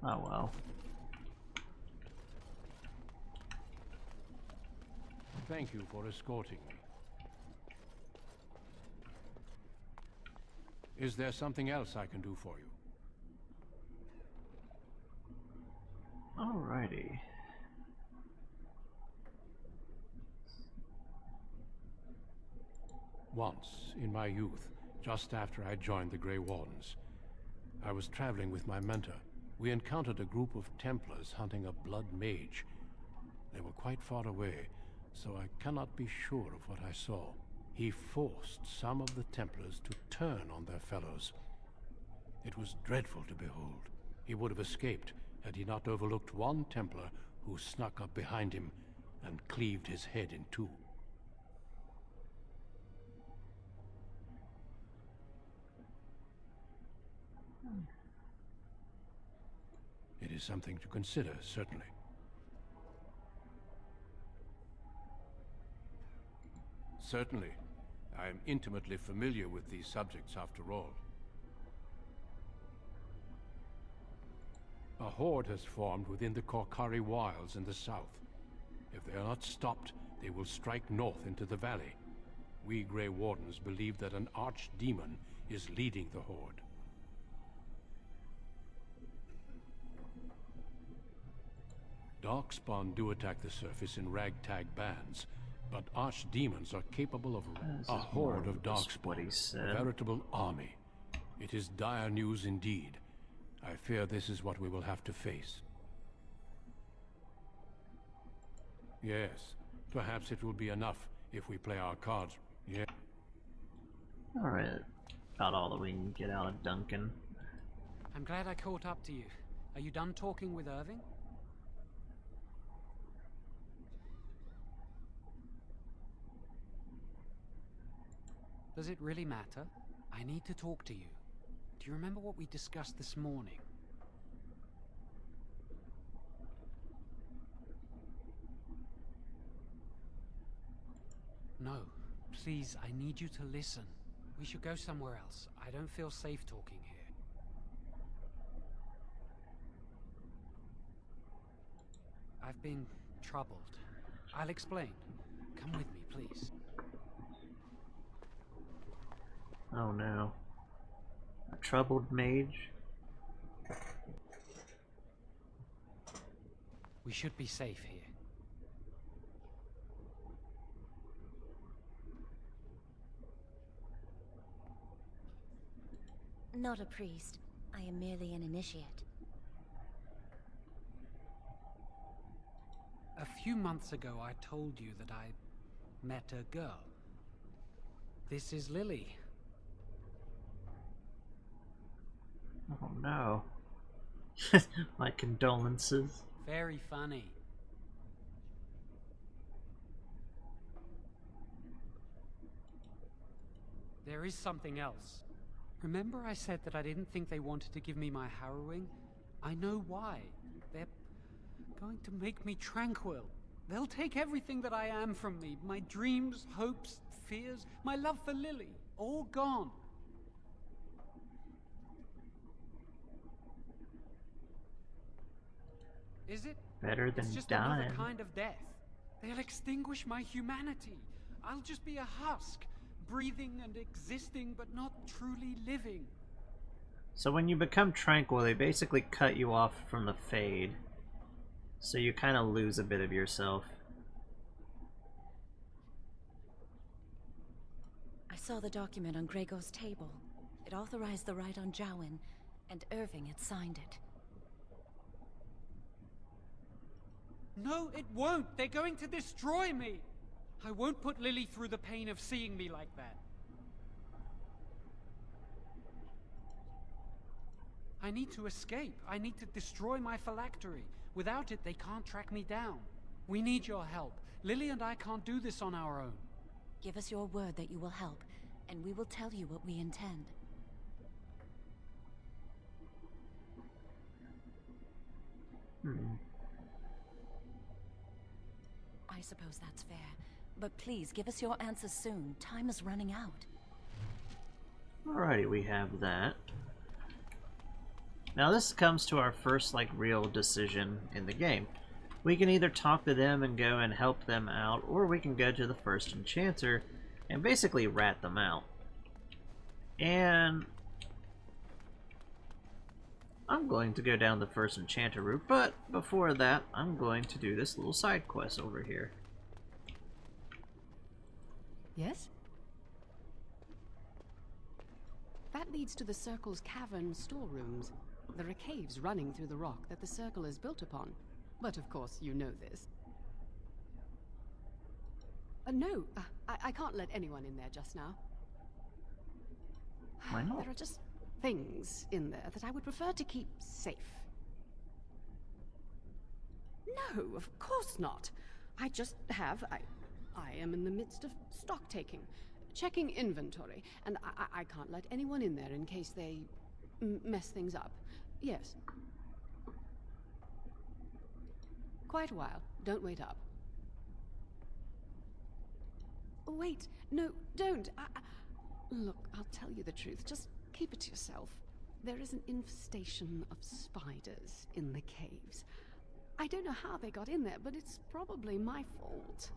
Oh well. Thank you for escorting me. Is there something else I can do for you? Alrighty. Once, in my youth, just after I joined the Grey Wardens, I was traveling with my mentor. We encountered a group of Templars hunting a blood mage. They were quite far away, so I cannot be sure of what I saw. He forced some of the Templars to turn on their fellows. It was dreadful to behold. He would have escaped had he not overlooked one Templar who snuck up behind him and cleaved his head in two. It is something to consider, certainly. Certainly. I am intimately familiar with these subjects, after all. A horde has formed within the Korkari Wilds in the south. If they are not stopped, they will strike north into the valley. We Grey Wardens believe that an archdemon is leading the horde. Darkspawn do attack the surface in ragtag bands, but archdemons are capable of a horde of Darkspawn, a veritable army. It is dire news indeed. I fear this is what we will have to face. Yes, perhaps it will be enough if we play our cards. Yeah. Alright, about all that we can get out of Duncan. I'm glad I caught up to you. Are you done talking with Irving? Does it really matter? I need to talk to you. Do you remember what we discussed this morning? No. Please, I need you to listen. We should go somewhere else. I don't feel safe talking here. I've been troubled. I'll explain. Come with me, please. Oh no. A troubled mage? We should be safe here. Not a priest. I am merely an initiate. A few months ago, I told you that I met a girl. This is Lily. Oh no. My condolences. Very funny. There is something else. Remember I said that I didn't think they wanted to give me my harrowing? I know why. They're going to make me tranquil. They'll take everything that I am from me. My dreams, hopes, fears, my love for Lily. All gone. Is it? Better than it's just dying. Another kind of death. They'll extinguish my humanity. I'll just be a husk, breathing and existing, but not truly living. So when you become tranquil, they basically cut you off from the Fade. So you kind of lose a bit of yourself. I saw the document on Gregor's table. It authorized the right on Jowan, and Irving had signed it. No, it won't. They're going to destroy me. I won't put Lily through the pain of seeing me like that. I need to escape. I need to destroy my phylactery. Without it, they can't track me down. We need your help. Lily and I can't do this on our own. Give us your word that you will help, and we will tell you what we intend. I suppose that's fair. But please, give us your answers soon. Time is running out. Alrighty, we have that. Now this comes to our first, like, real decision in the game. We can either talk to them and go and help them out, or we can go to the first enchanter and basically rat them out. And I'm going to go down the first enchanter route, but before that, I'm going to do this little side quest over here. Yes? That leads to the Circle's cavern storerooms. There are caves running through the rock that the Circle is built upon. But of course, you know this. No, I can't let anyone in there just now. Why not? There are just things in there that I would prefer to keep safe. No, of course not. I just have... I am in the midst of stock taking, checking inventory, and I can't let anyone in there in case they mess things up. Yes. Quite a while. Don't wait up. Wait. No, don't. Look, I'll tell you the truth. Just keep it to yourself. There is an infestation of spiders in the caves. I don't know how they got in there, but it's probably my fault.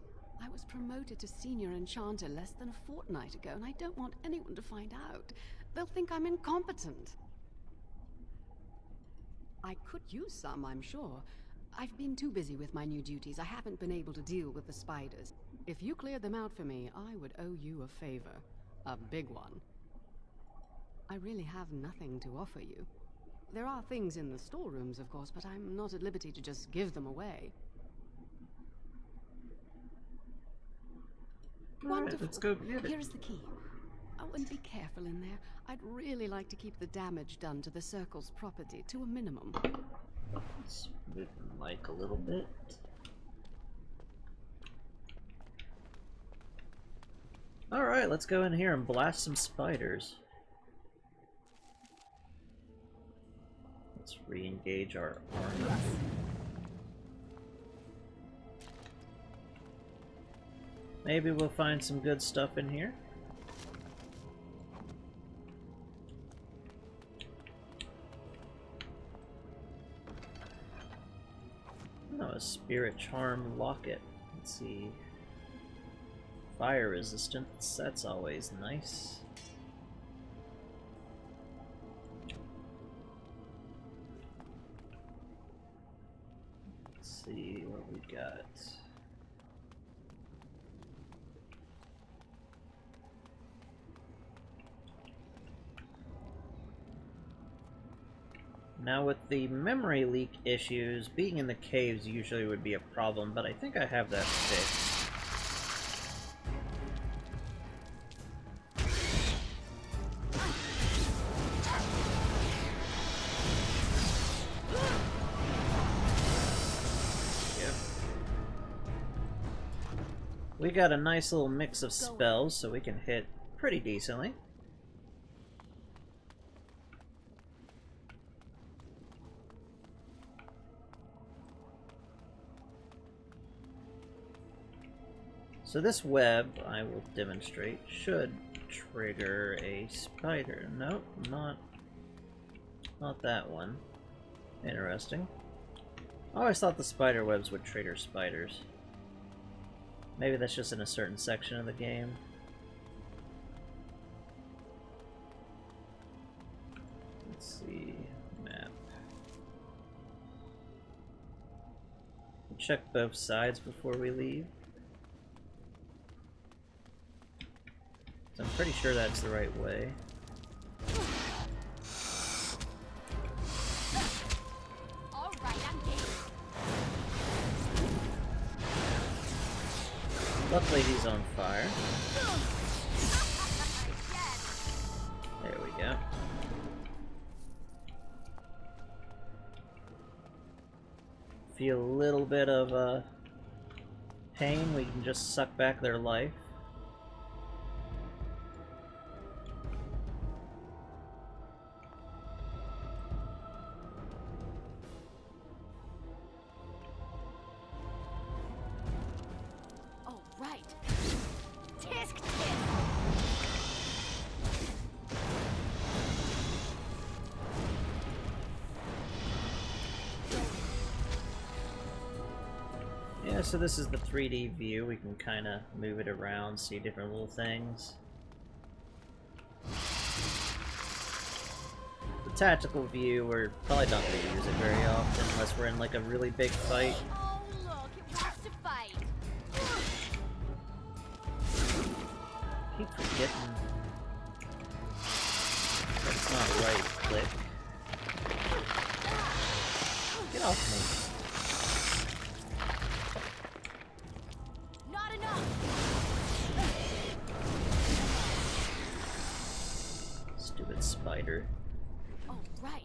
I was promoted to senior enchanter less than a fortnight ago, and I don't want anyone to find out. They'll think I'm incompetent. I could use some, I'm sure. I've been too busy with my new duties. I haven't been able to deal with the spiders. If you cleared them out for me, I would owe you a favor. A big one. I really have nothing to offer you. There are things in the storerooms, of course, but I'm not at liberty to just give them away. Wonderful. Let's go get it. Here is the key. Oh, and be careful in there. I'd really like to keep the damage done to the Circle's property to a minimum. Let's move the mic a little bit. Alright, let's go in here and blast some spiders. Let's re-engage our armor. Maybe we'll find some good stuff in here. Oh, a spirit charm locket. Let's see. Fire resistance, that's always nice. Let's see what we got. Now with the memory leak issues, being in the caves usually would be a problem, but I think I have that fixed. We got a nice little mix of spells, so we can hit pretty decently. So this web, I will demonstrate, should trigger a spider. Nope, not that one. Interesting. I always thought the spider webs would trigger spiders. Maybe that's just in a certain section of the game. Let's see, map. Check both sides before we leave. So I'm pretty sure that's the right way. Luckily he's on fire. There we go. Feel a little bit of pain, we can just suck back their life. Yeah, so this is the 3D view. We can kind of move it around, see different little things. The tactical view, we're probably not going to use it very often unless we're in like a really big fight. Oh, look, it wants to fight. Keep forgetting that's not right click. Get off me. Not enough. Stupid spider. Oh, right.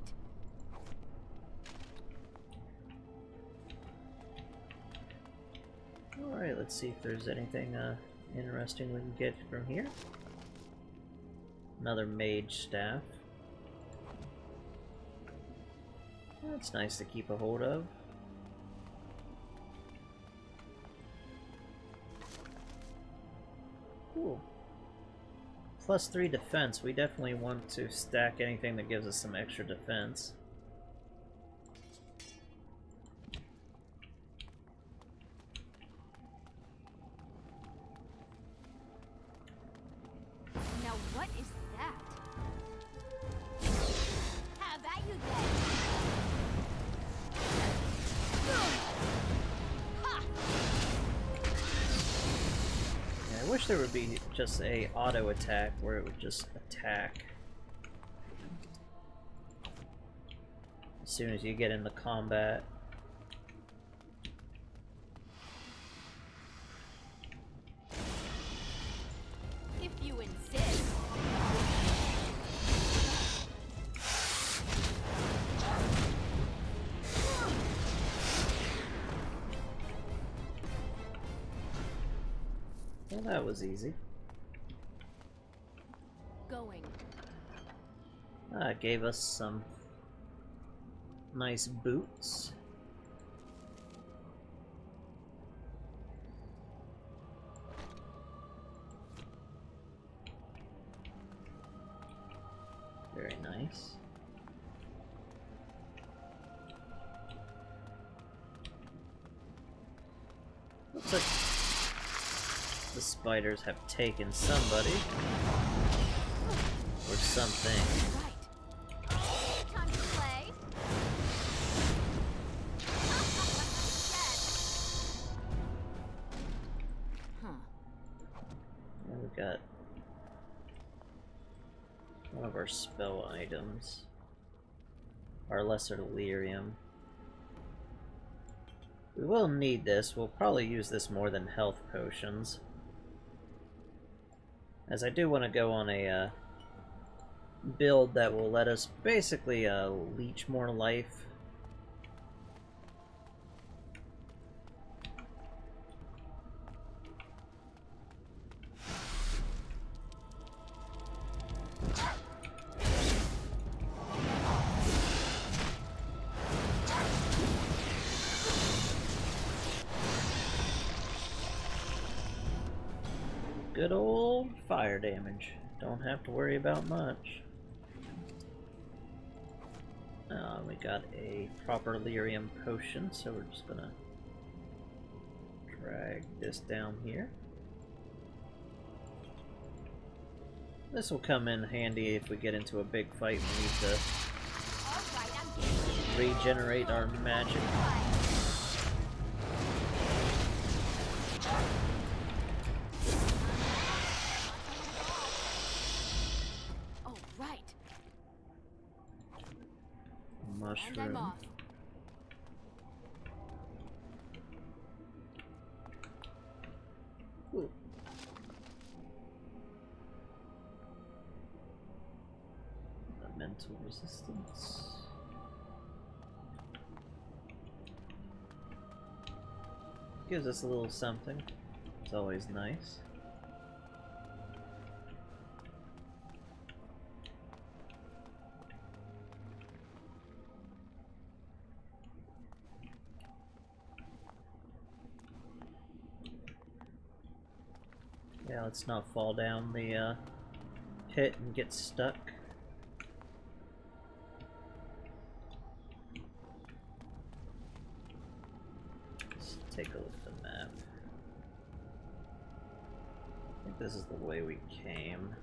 Alright, let's see if there's anything interesting we can get from here. Another mage staff. That's nice to keep a hold of. Cool. +3 defense. We definitely want to stack anything that gives us some extra defense. Now what is that? How about you then? Ha! Yeah, I wish there would be just a auto attack where it would just attack as soon as you get into combat. If you insist. Well, that was easy. Going. It gave us some nice boots. Very nice. Looks like the spiders have taken somebody or something. Time to play. Huh. And we got one of our spell items. Our lesser delirium. We will need this. We'll probably use this more than health potions, as I do want to go on a build that will let us basically leech more life. Good old fire damage. Don't have to worry about much. We got a proper lyrium potion, so we're just gonna drag this down here. This will come in handy if we get into a big fight we need to regenerate our magic. Oh, right. Mushroom. And I'm off. Ooh. Mental resistance. Gives us a little something. It's always nice. Yeah, let's not fall down the pit and get stuck. Let's take a look at the map. I think this is the way we came.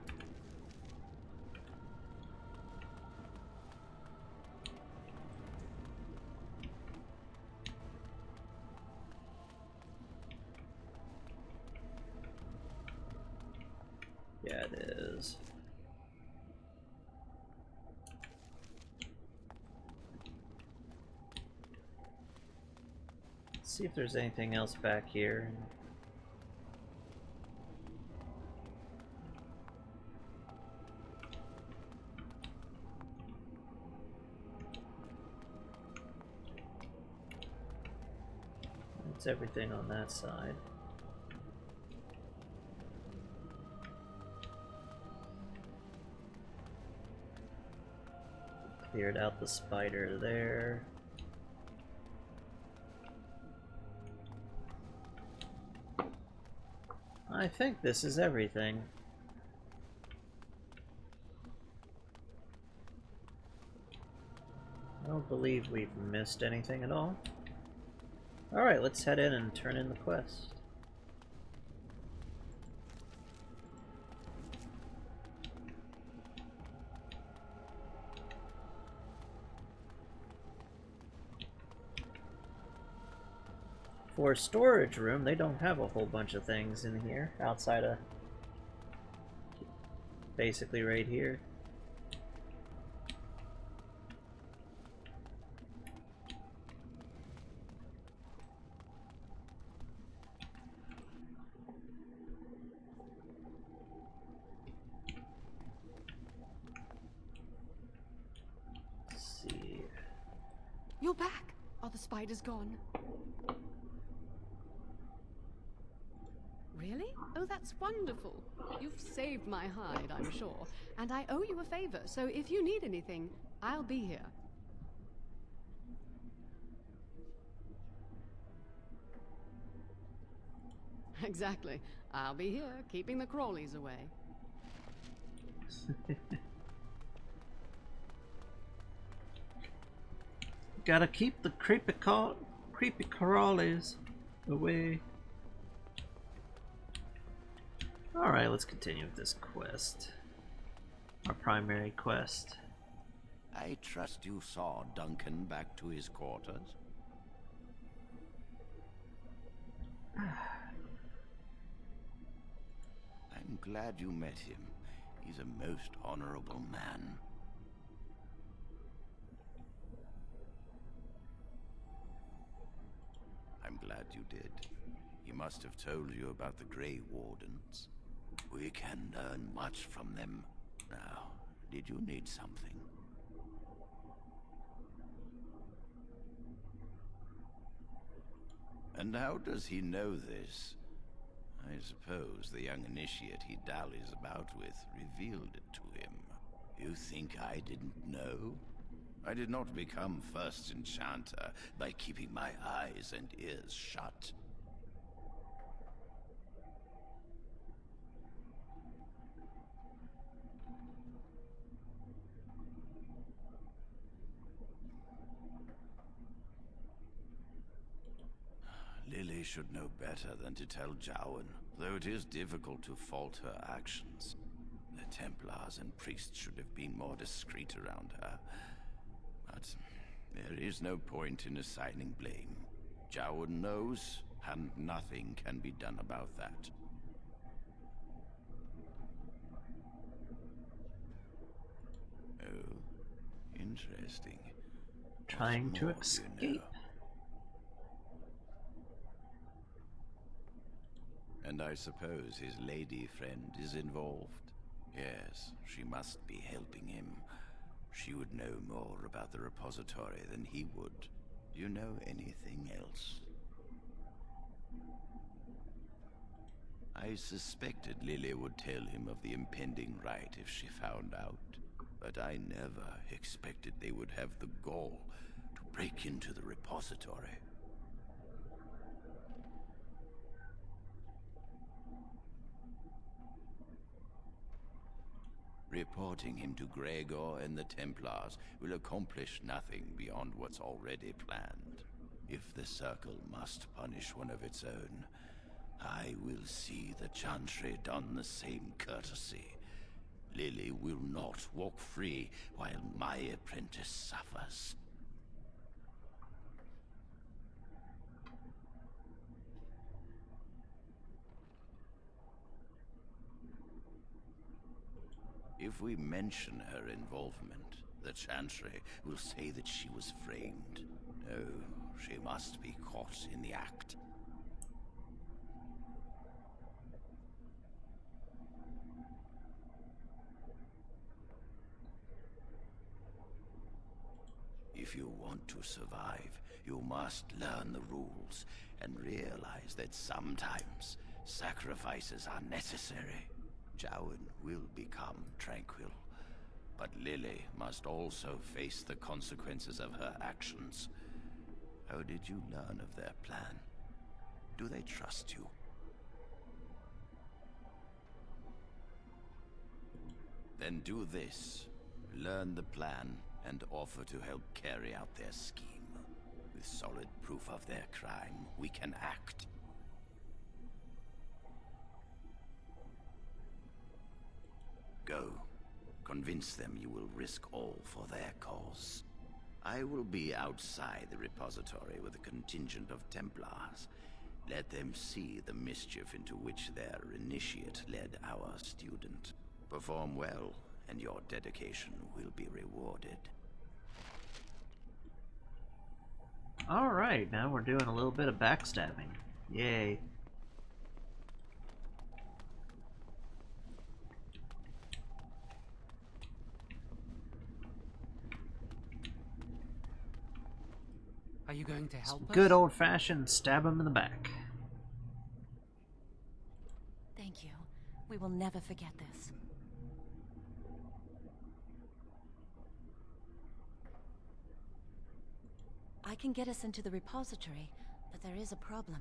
Yeah, it is. Let's see if there's anything else back here. That's everything on that side. Cleared out the spider there. I think this is everything. believe we've missed anything at all. Alright, let's head in and turn in the quest. For storage room, they don't have a whole bunch of things in here outside of basically right here. Let's see. You're back! Are the spiders gone? Really? Oh, that's wonderful. You've saved my hide, I'm sure. And I owe you a favor, so if you need anything, I'll be here. Exactly. I'll be here, keeping the crawlies away. Gotta keep the creepy crawlies away. Alright, let's continue with this quest. Our primary quest. I trust you saw Duncan back to his quarters? I'm glad you met him. He's a most honorable man. I'm glad you did. He must have told you about the Grey Wardens. We can learn much from them. Now, did you need something? And how does he know this? I suppose the young initiate he dallies about with revealed it to him. You think I didn't know? I did not become first enchanter by keeping my eyes and ears shut. Lily should know better than to tell Jowan, though it is difficult to fault her actions. The Templars and priests should have been more discreet around her. But there is no point in assigning blame. Jowan knows, and nothing can be done about that. Oh, interesting. Trying to escape. And I suppose his lady friend is involved? Yes, she must be helping him. She would know more about the repository than he would. Do you know anything else? I suspected Lily would tell him of the impending rite if she found out. But I never expected they would have the gall to break into the repository. Reporting him to Gregor and the Templars will accomplish nothing beyond what's already planned. If the Circle must punish one of its own, I will see the Chantry done the same courtesy. Lily will not walk free while my apprentice suffers. If we mention her involvement, the Chantry will say that she was framed. No, she must be caught in the act. If you want to survive, you must learn the rules and realize that sometimes sacrifices are necessary. Jowan will become tranquil, but Lily must also face the consequences of her actions. How did you learn of their plan? Do they trust you? Then do this. Learn the plan and offer to help carry out their scheme. With solid proof of their crime, we can act. Go. Convince them you will risk all for their cause. I will be outside the repository with a contingent of Templars. Let them see the mischief into which their initiate led our student. Perform well, and your dedication will be rewarded. Alright, now we're doing a little bit of backstabbing. Yay. Are you going to help us? Good old-fashioned stab him in the back. Thank you. We will never forget this. I can get us into the repository, but there is a problem.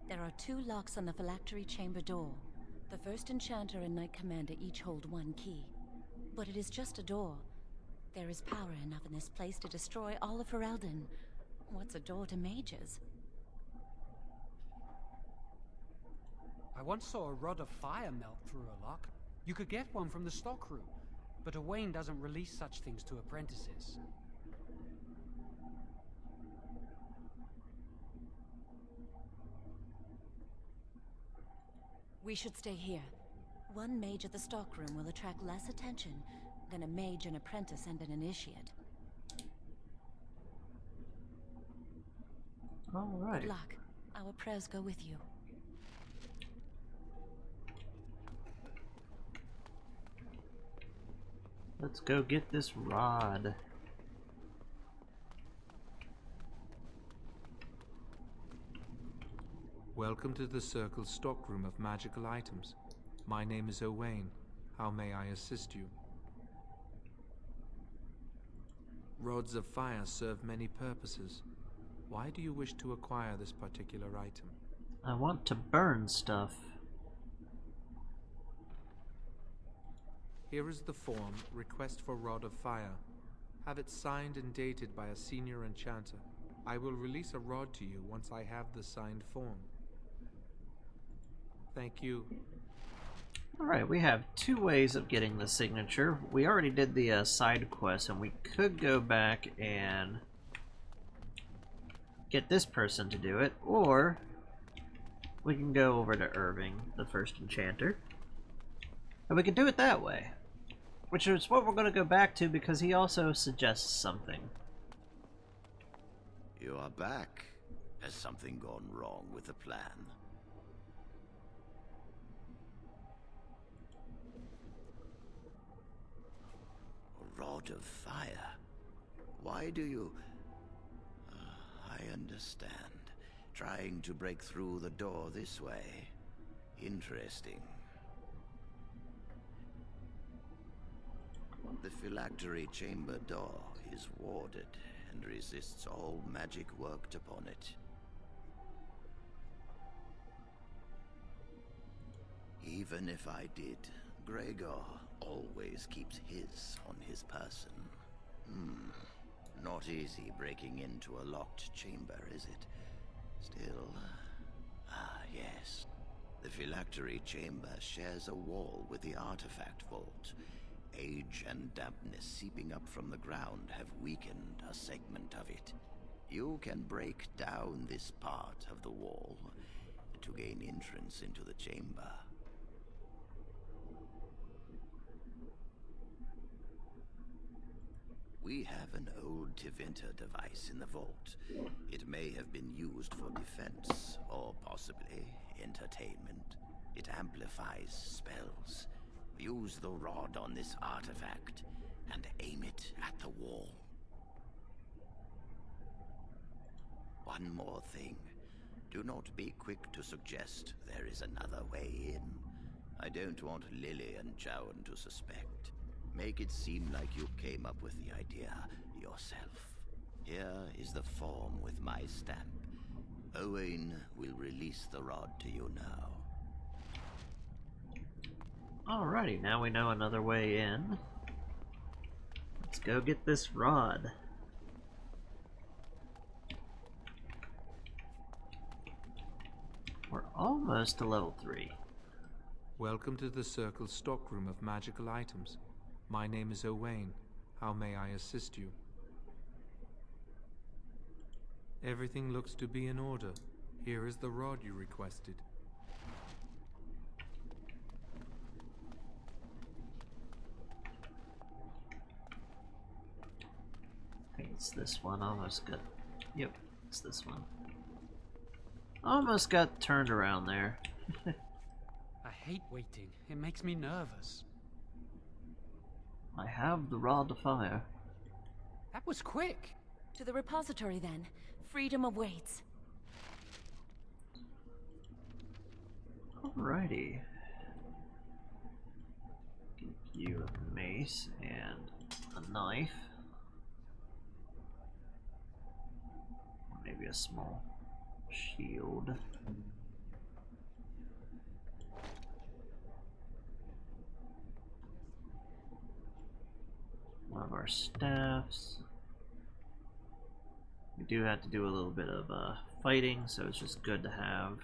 There are 2 locks on the phylactery chamber door. The first enchanter and knight commander each hold 1 key. But it is just a door. There is power enough in this place to destroy all of Ferelden. What's a door to mages? I once saw a rod of fire melt through a lock. You could get one from the stockroom, but Owain doesn't release such things to apprentices. We should stay here. One mage at the stockroom will attract less attention than a mage, an apprentice, and an initiate. All right. Good luck. Our prayers go with you. Let's go get this rod. Welcome to the Circle's stockroom of magical items. My name is Owain. How may I assist you? Rods of fire serve many purposes. Why do you wish to acquire this particular item? I want to burn stuff. Here is the form, Request for Rod of Fire. Have it signed and dated by a senior enchanter. I will release a rod to you once I have the signed form. Thank you. Alright, we have 2 ways of getting the signature. We already did the side quest, and we could go back and get this person to do it, or we can go over to Irving, the first enchanter, and we can do it that way, which is what we're going to go back to because he also suggests something. You are back. Has something gone wrong with the plan? A rod of fire? Why do you... I understand. Trying to break through the door this way. Interesting. The phylactery chamber door is warded and resists all magic worked upon it. Even if I did, Gregor always keeps his on his person. Not easy breaking into a locked chamber, is it? Still... yes. The phylactery chamber shares a wall with the artifact vault. Age and dampness seeping up from the ground have weakened a segment of it. You can break down this part of the wall to gain entrance into the chamber. We have an old Tevinter device in the vault. It may have been used for defense, or possibly entertainment. It amplifies spells. Use the rod on this artifact, and aim it at the wall. One more thing. Do not be quick to suggest there is another way in. I don't want Lily and Jowan to suspect. Make it seem like you came up with the idea yourself. Here is the form with my stamp. Owain will release the rod to you now. Alrighty, now we know another way in. Let's go get this rod. We're almost to level 3. Welcome to the Circle's stockroom of magical items. My name is Owain. How may I assist you? Everything looks to be in order. Here is the rod you requested. I think it's this one. Almost got... Yep, it's this one. Almost got turned around there. I hate waiting. It makes me nervous. I have the rod of fire. That was quick. To the repository, then. Freedom awaits. Alrighty. Give you a mace and a knife. Maybe a small shield. One of our staffs. We do have to do a little bit of fighting, so it's just good to have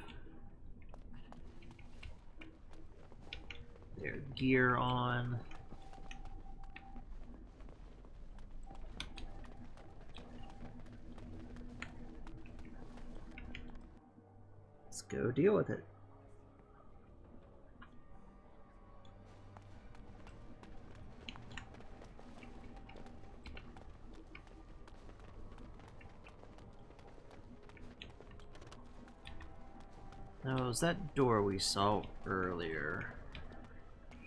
their gear on. Let's go deal with it. Now, it was that door we saw earlier.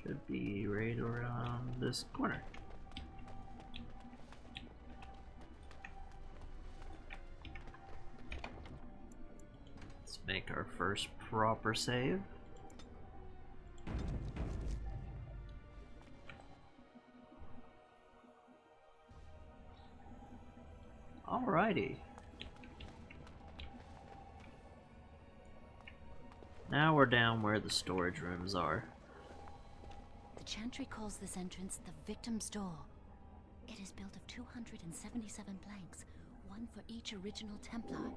Should be right around this corner. Let's make our first proper save. Alrighty. Now we're down where the storage rooms are. The Chantry calls this entrance the Victim's Door. It is built of 277 planks, one for each original Templar.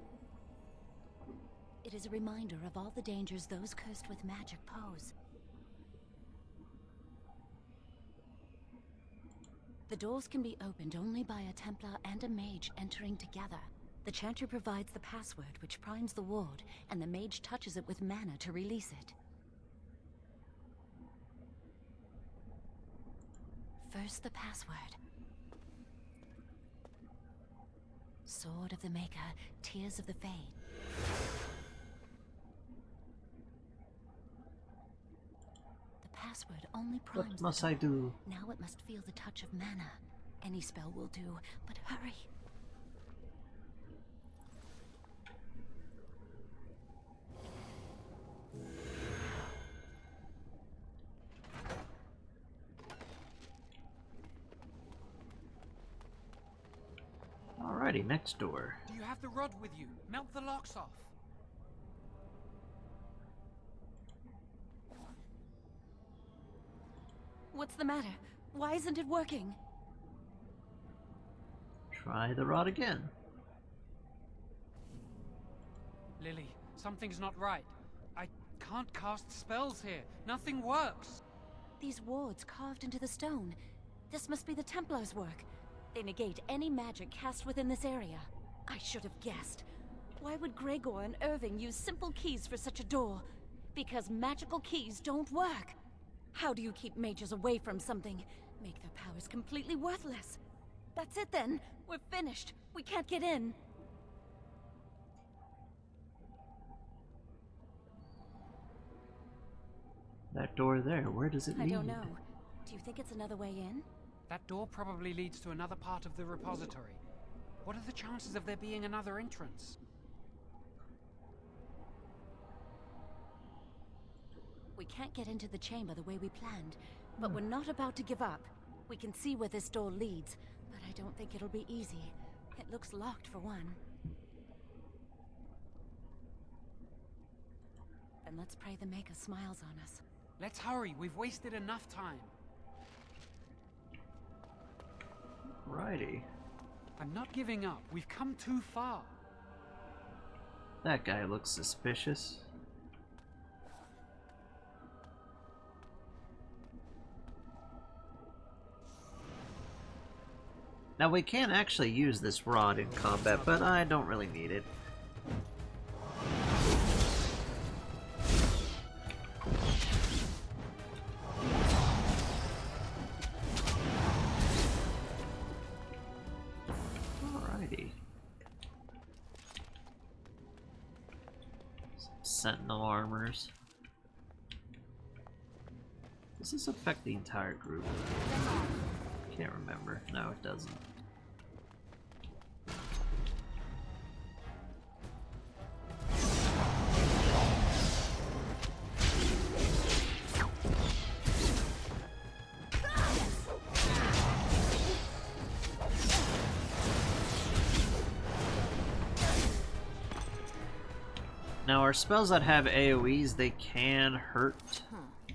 It is a reminder of all the dangers those cursed with magic pose. The doors can be opened only by a Templar and a mage entering together. The Chantry provides the password which primes the ward, and the mage touches it with mana to release it. First, the password. Sword of the Maker, Tears of the Fade. The password only primes. What must I do? Now it must feel the touch of mana. Any spell will do, but hurry. Alrighty, next door. Do you have the rod with you? Melt the locks off. What's the matter? Why isn't it working? Try the rod again. Lily, something's not right. I can't cast spells here. Nothing works. These wards carved into the stone. This must be the Templars' work. They negate any magic cast within this area. I should have guessed. Why would Gregor and Irving use simple keys for such a door? Because magical keys don't work. How do you keep mages away from something? Make their powers completely worthless. That's it then. We're finished. We can't get in. That door there, where does it lead? I don't know. Do you think it's another way in? That door probably leads to another part of the repository. What are the chances of there being another entrance? We can't get into the chamber the way we planned, but we're not about to give up. We can see where this door leads, but I don't think it'll be easy. It looks locked for one. Then let's pray the Maker smiles on us. Let's hurry, we've wasted enough time. Alrighty. I'm not giving up. We've come too far. That guy looks suspicious. Now we can actually use this rod in combat, but I don't really need it. Alrighty. Some sentinel armors. Does this affect the entire group? Can't remember. No, it doesn't. Now our spells that have AoEs, they can hurt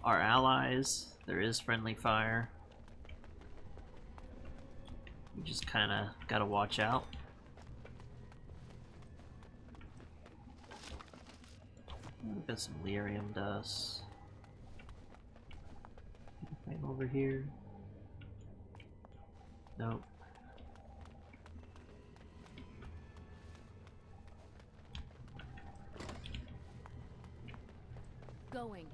our allies. There is friendly fire. You just kinda gotta watch out. Got some lyrium dust. Anything over here? Nope. Going.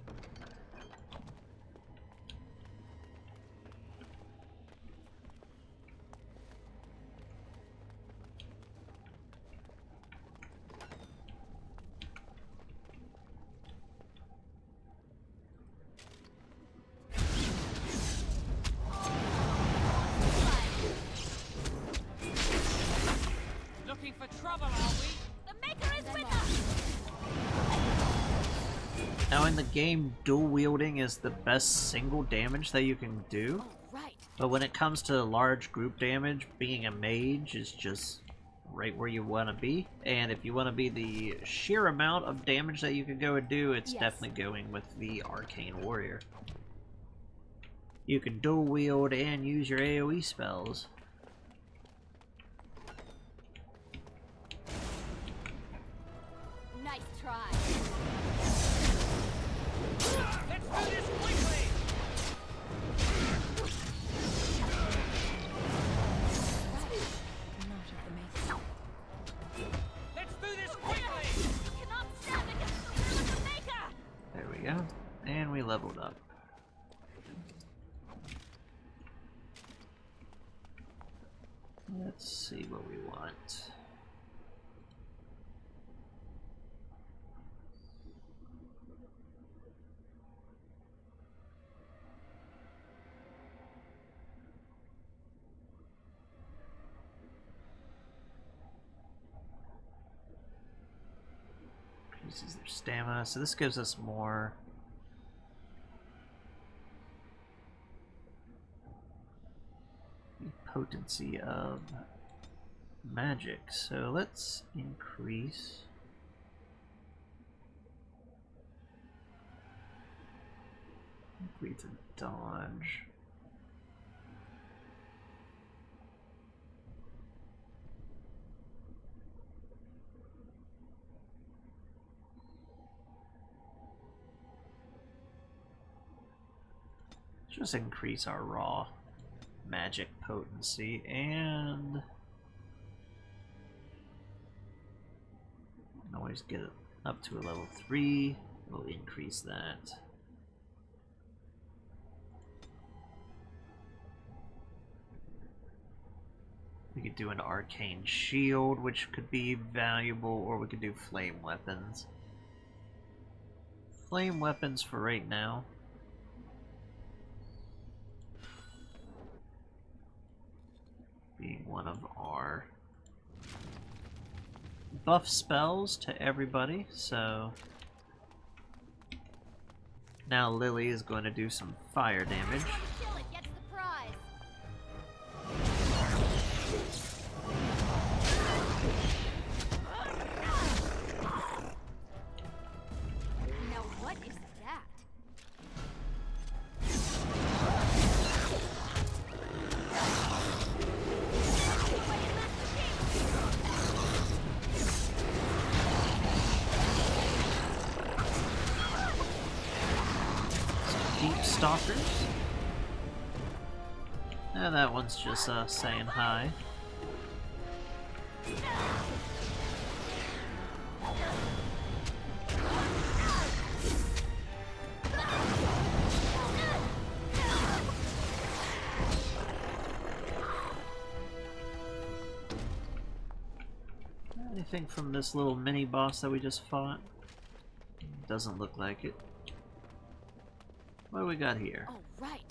Looking for trouble, are we? The Maker is with us! Now in the game, dual wielding is the best single damage that you can do. Right. But when it comes to large group damage, being a mage is just right where you want to be. And if you want to be the sheer amount of damage that you can go and do, it's definitely going with the Arcane Warrior. You can dual wield and use your AoE spells. Nice try. Let's do this quickly! Let's do this quickly! You cannot stand against the will of the Maker! There we go. And we leveled up. Let's see what we want. Increases their stamina, so this gives us more. Potency of magic, so let's increase to dodge. Just increase our raw magic potency, and you can always get it up to a level 3. We'll increase that. We could do an arcane shield, which could be valuable, or we could do flame weapons. Flame weapons for right now. Being one of our buff spells to everybody, so now Lily is going to do some fire damage. Kill it gets the prize. Now what is that? deep stalkers. And that one's just saying hi. Anything from this little mini boss that we just fought? Doesn't look like it. What do we got here? Oh, right.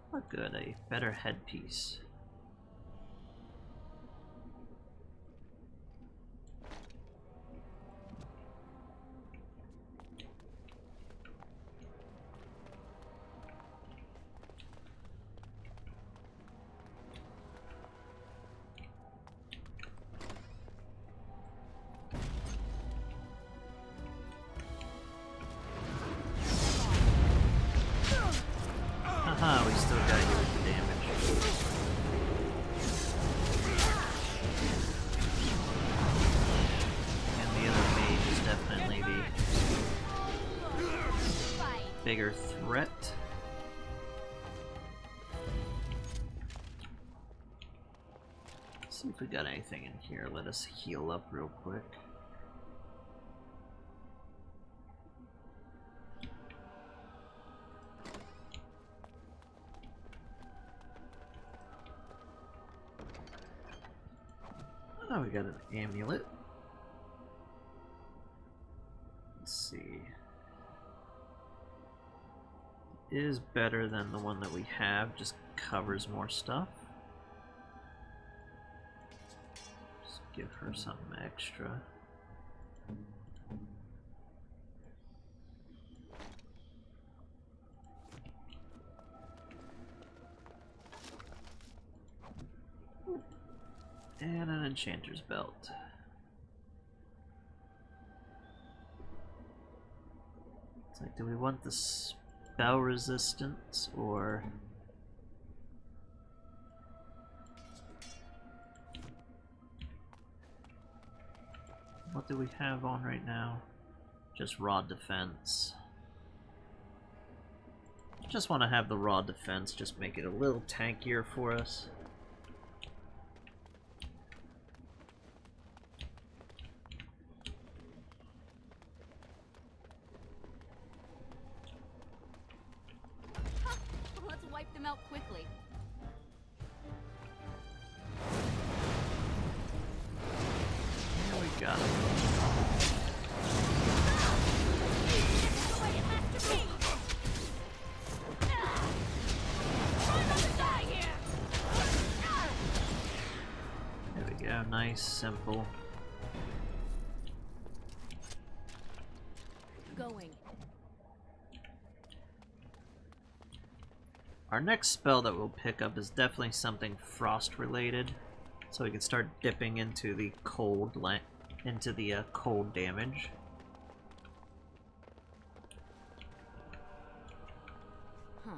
What good, a better headpiece. Haha, we still got you with the damage. And the other mage is definitely the bigger threat. Let's see if we got anything in here. Let us heal up real quick. Oh, we got an amulet. Let's see. It is better than the one that we have, just covers more stuff. Just give her something extra. And an enchanter's belt. It's like, do we want the spell resistance or... What do we have on right now? Just raw defense. Just want to have the raw defense, just make it a little tankier for us. Let's wipe them out quickly. Here we got him. There we go, nice, simple. Going. Our next spell that we'll pick up is definitely something frost related, so we can start dipping into the cold cold damage. Huh.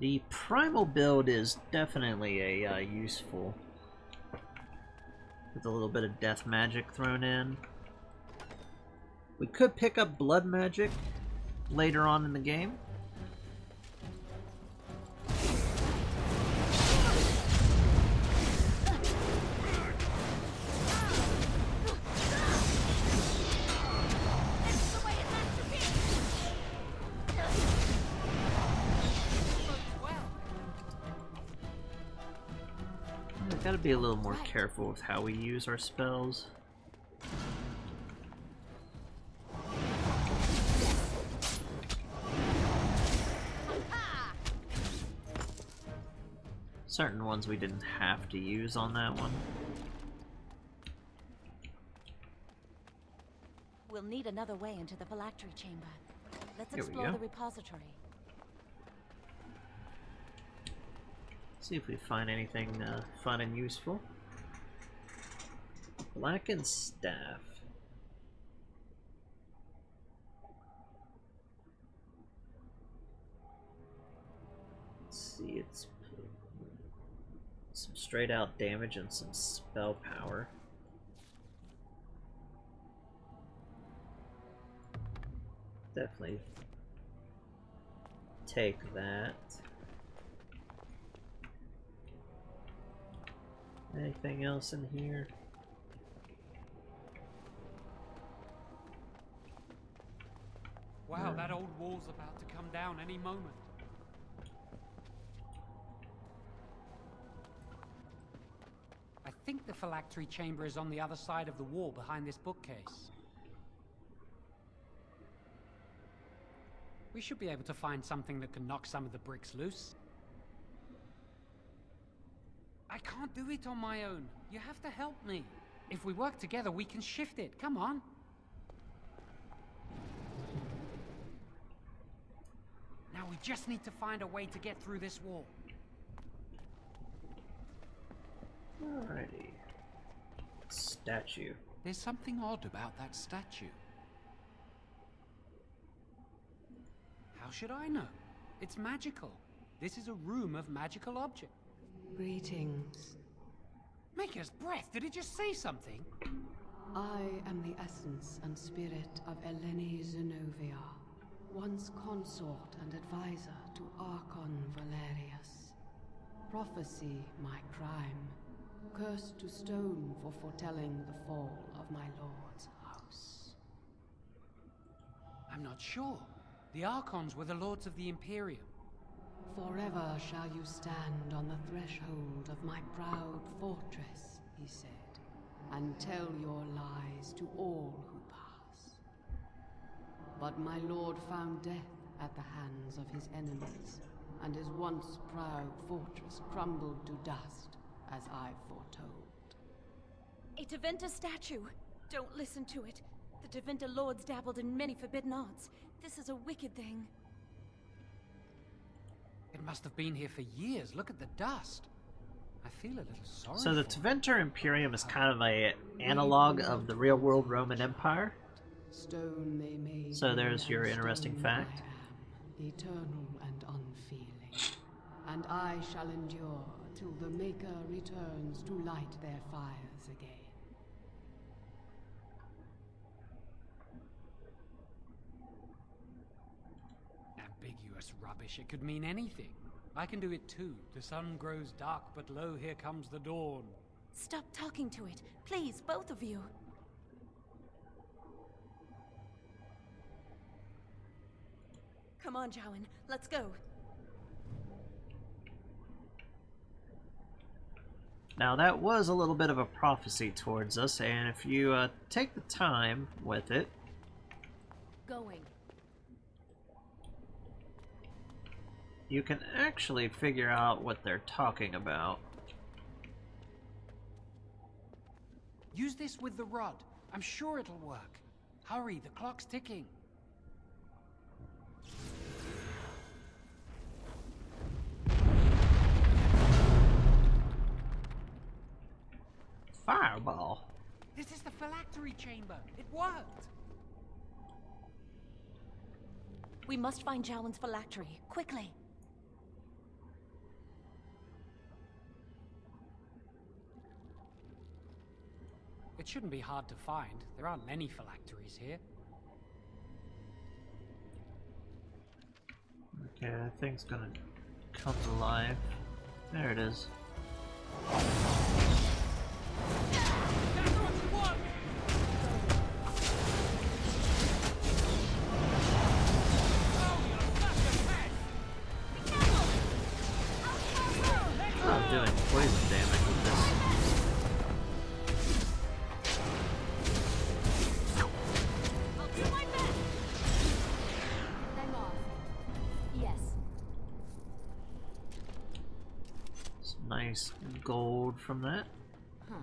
The primal build is definitely a useful, with a little bit of death magic thrown in. We could pick up blood magic later on in the game. We've got to be a little more careful with how we use our spells. Certain ones we didn't have to use on that one. We'll need another way into the phylactery chamber. Let's Here we explore go. the repository. See if we find anything fun and useful. Blackened staff. see, it's some straight out damage and some spell power. Definitely take that. Anything else in here? Wow, that old wall's about to come down any moment. I think the phylactery chamber is on the other side of the wall behind this bookcase. We should be able to find something that can knock some of the bricks loose. I can't do it on my own. You have to help me. If we work together, we can shift it. Come on. Now we just need to find a way to get through this wall. Alrighty. Statue. There's something odd about that statue. How should I know? It's magical. This is a room of magical objects. Greetings. Maker's breath, did it just say something? I am the essence and spirit of Eleni Zenobia, once consort and advisor to Archon Valerius. Prophecy, my crime. Cursed to stone for foretelling the fall of my lord's house. I'm not sure. The Archons were the lords of the Imperium. Forever shall you stand on the threshold of my proud fortress, he said, and tell your lies to all who pass. But my lord found death at the hands of his enemies, and his once proud fortress crumbled to dust, as I foretold. A Tevinter statue! Don't listen to it. The Tevinter lords dabbled in many forbidden arts. This is a wicked thing. It must have been here for years. Look at the dust. I feel a little sorry. So the Tevinter Imperium is kind of an analog of the real-world Roman Empire. Stone they made So there's your interesting fact. I am, eternal and unfeeling, and I shall endure till the Maker returns to light their fires again. Ambiguous rubbish. It could mean anything. I can do it too. The sun grows dark, but lo, here comes the dawn. Stop talking to it. Please, both of you. Come on, Jowan. Let's go. Now that was a little bit of a prophecy towards us, and if you take the time with it, Going. you can actually figure out what they're talking about. Use this with the rod. I'm sure it'll work. Hurry, the clock's ticking. Fireball. This is the phylactery chamber. It worked. We must find Jowan's phylactery. Quickly. It shouldn't be hard to find. There aren't many phylacteries here. Okay, that thing's gonna come to life. There it is. I'm doing poison damage with this. I'll do my best. Hang off. Yes. Some nice gold from that. Huh.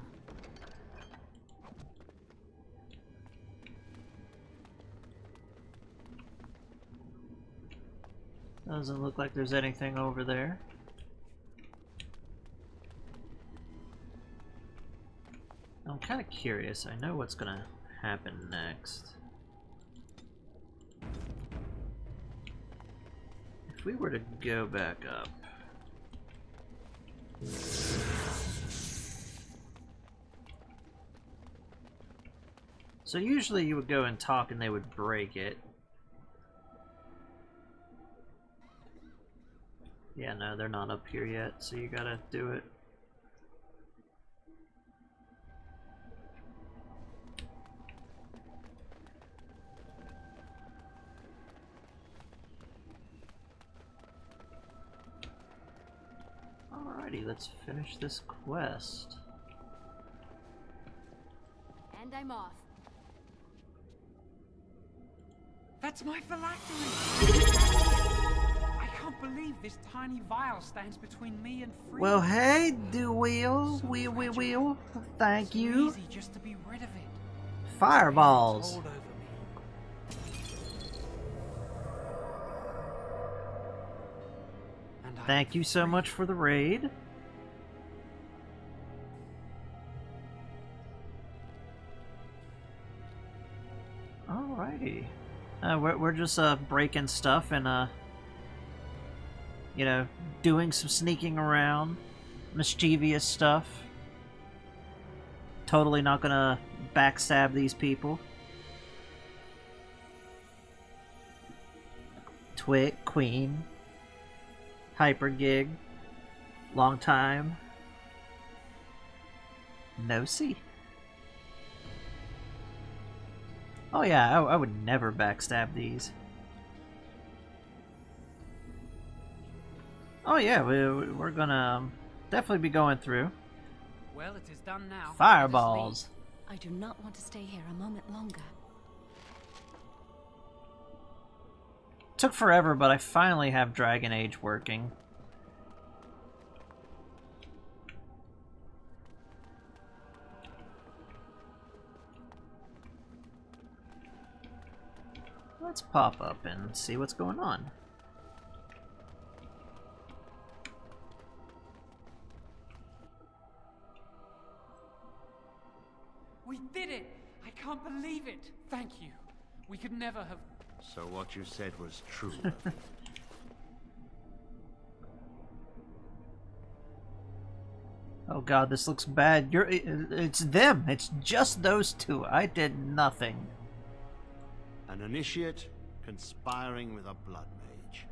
Doesn't look like there's anything over there. I'm kind of curious. I know what's gonna happen next. If we were to go back up, So usually you would go and talk and they would break it. Yeah, no, they're not up here yet, so you gotta do it. Alrighty, let's finish this quest. And I'm off. That's my phylactery! I can't believe this tiny vial stands between me and freedom. Well, hey, wheel. Thank you. It's easy just to be rid of it. Fireballs. Hold over me. Thank you so much for the raid. Alrighty. We're just breaking stuff and you know, doing some sneaking around, mischievous stuff. Totally not gonna backstab these people. Twit, Queen, Hyper Gig, long time, no see. Oh yeah, I would never backstab these. Oh yeah, we're gonna definitely be going through. Well, it is done now. Fireballs. I do not want to stay here a moment longer. Took forever, but I finally have Dragon Age working. Let's pop up and see what's going on. We did it! I can't believe it! Thank you. We could never have... So what you said was true. Oh god, this looks bad. It's them. It's just those two. I did nothing. An initiate conspiring with a blood mage.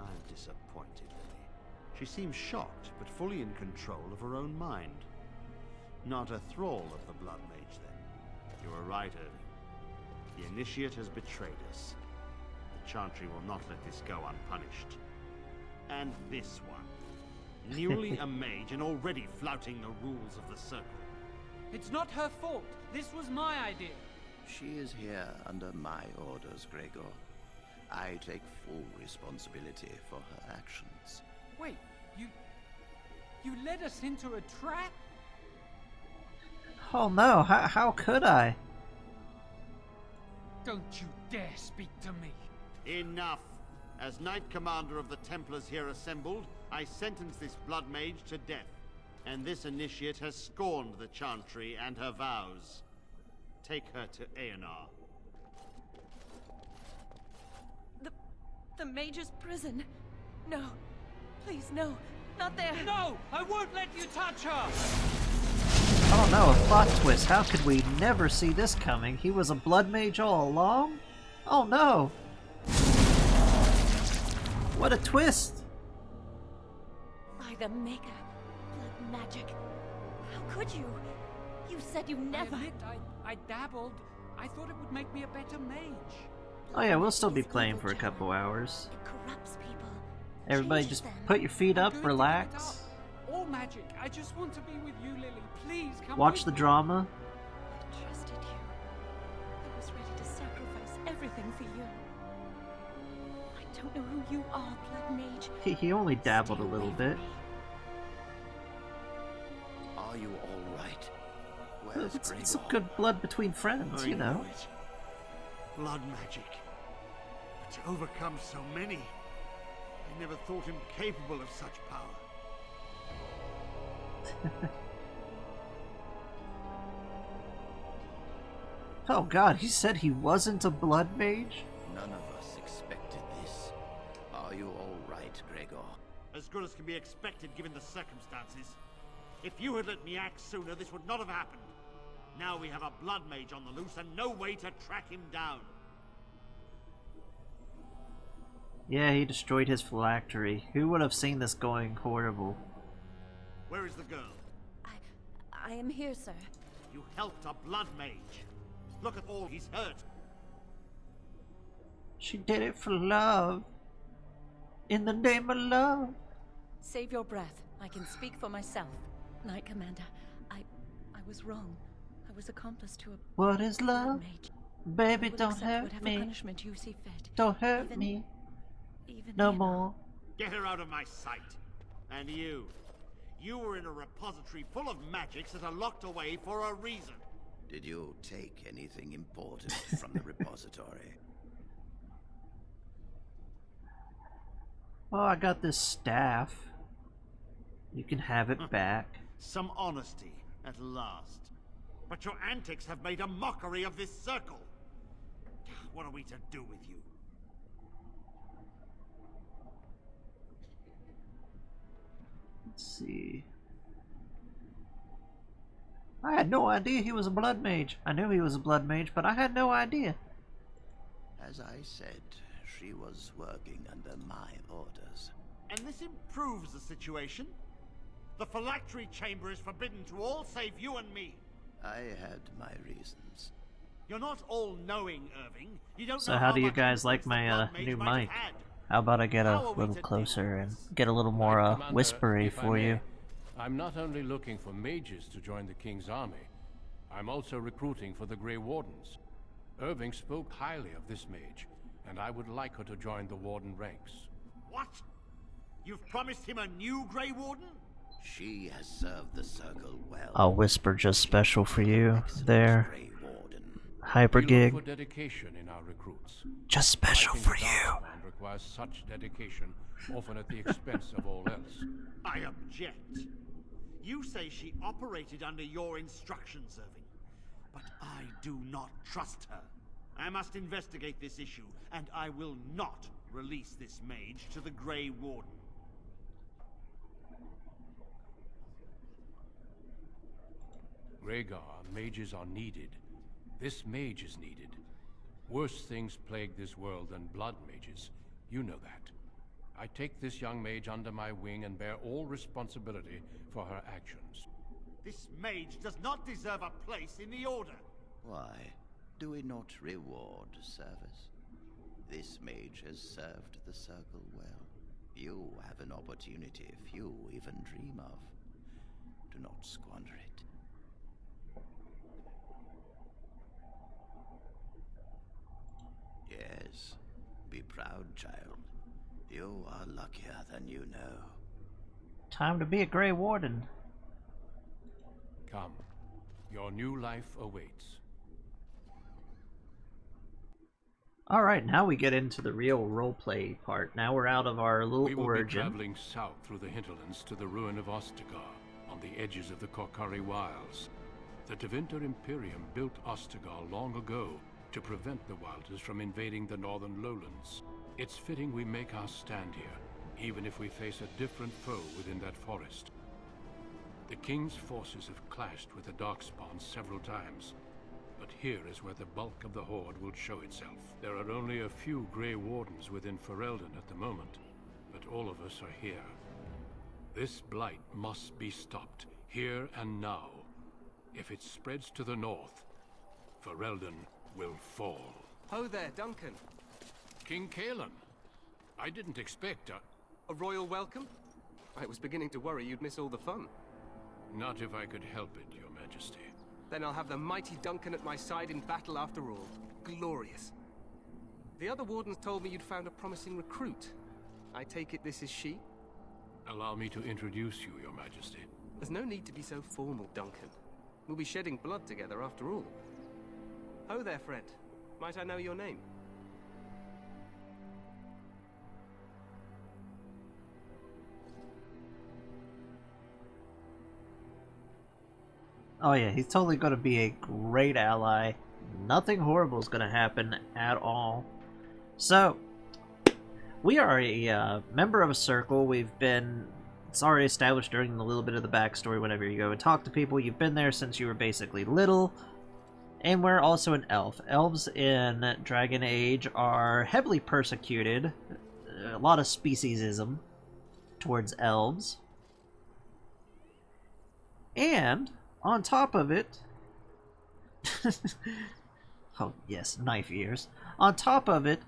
I'm disappointed, Lily. She seems shocked, but fully in control of her own mind. Not a thrall of the blood mage, then. You were right, Irving. The initiate has betrayed us. The Chantry will not let this go unpunished. And this one. Newly a mage and already flouting the rules of the Circle. It's not her fault. This was my idea. She is here under my orders, Gregor. I take full responsibility for her actions. Wait, you led us into a trap? Oh no, how could I? Don't you dare speak to me. Enough! As Knight Commander of the Templars here assembled, I sentence this blood mage to death. And this initiate has scorned the Chantry and her vows. Take her to Aenar. The Mage's prison. No. Please, no. Not there. No! I won't let you touch her! Oh no, a plot twist. How could we never see this coming? He was a blood mage all along? Oh no! What a twist! By the Maker. Blood magic. How could you? You said you never... I admit, I dabbled. I thought it would make me a better mage. Oh yeah, we'll still be playing for a couple hours. It corrupts people. Everybody just put your feet up, relax. All magic. I just want to be with you, Lily. Please, come Watch the drama. I trusted you. I was ready to sacrifice everything for you. I don't know who you are, Blood Mage. He only dabbled a little bit. Are you all right? It's some good blood between friends, you know. Blood magic. But to overcome so many, I never thought him capable of such power. Oh god, he said he wasn't a blood mage? None of us expected this. Are you all right, Gregor? As good as can be expected given the circumstances. If you had let me act sooner, this would not have happened. Now we have a blood mage on the loose and no way to track him down. Yeah, he destroyed his phylactery. Who would have seen this going horrible? Where is the girl? I am here, sir. You helped a blood mage. Look at all he's hurt. She did it for love. In the name of love. Save your breath. I can speak for myself. Knight Commander, I was wrong. I was accomplice to a What is love? mage. Baby, I will don't accept hurt whatever me. punishment you see fit. Don't hurt me. No more. Get her out of my sight. And you. You were in a repository full of magics that are locked away for a reason. Did you take anything important from the repository? Oh, I got this staff. You can have it back. Some honesty, at last. But your antics have made a mockery of this circle. What are we to do with you? Let's see. I had no idea he was a blood mage. I knew he was a blood mage, but I had no idea. As I said, she was working under my orders. And this improves the situation. The phylactery chamber is forbidden to all save you and me. I had my reasons. You're not all-knowing, Irving. You don't So know how do you much guys like influence the my blood mage new might mic? have had. How about I get How a are we little to closer and get a little more Commander, whispery if I for you? may, I'm not only looking for mages to join the King's army, I'm also recruiting for the Grey Wardens. Irving spoke highly of this mage, and I would like her to join the Warden ranks. What? You've promised him a new Grey Warden? She has served the Circle well. I'll whisper just special for you there. Grey Warden. Hyper We look gig. for dedication in our recruits. Just special Fighting for the you. Darkspawn requires such dedication, often at the expense of all else. I object. You say she operated under your instructions, Irving. But I do not trust her. I must investigate this issue, and I will not release this mage to the Grey Warden. Rhaegar, mages are needed. This mage is needed. Worse things plague this world than blood mages. You know that. I take this young mage under my wing and bear all responsibility for her actions. This mage does not deserve a place in the Order. Why? Do we not reward service? This mage has served the Circle well. You have an opportunity few even dream of. Do not squander it. Yes, be proud, child. You are luckier than you know. Time to be a Grey Warden. Come. Your new life awaits. Alright, now we get into the real roleplay part. Now we're out of our little We will origin. be traveling south through the hinterlands to the ruin of Ostagar, on the edges of the Korkari Wilds. The Tevinter Imperium built Ostagar long ago to prevent the Wilders from invading the northern lowlands. It's fitting we make our stand here, even if we face a different foe within that forest. The King's forces have clashed with the Darkspawn several times, but here is where the bulk of the Horde will show itself. There are only a few Grey Wardens within Ferelden at the moment, but all of us are here. This blight must be stopped, here and now. If it spreads to the north, Ferelden will fall. Ho there, Duncan. King Kalen, I didn't expect a royal welcome? I was beginning to worry you'd miss all the fun. Not if I could help it, Your Majesty. Then I'll have the mighty Duncan at my side in battle after all. Glorious. The other wardens told me you'd found a promising recruit. I take it this is she? Allow me to introduce you, Your Majesty. There's no need to be so formal, Duncan. We'll be shedding blood together after all. Ho there, friend. Might I know your name? Oh yeah, he's totally going to be a great ally. Nothing horrible is going to happen at all. So, We are a member of a circle. It's already established during the little bit of the backstory whenever you go and talk to people. You've been there since you were basically little. And we're also an elf. Elves in Dragon Age are heavily persecuted. A lot of speciesism towards elves. And, on top of it... oh, yes, knife ears. On top of it,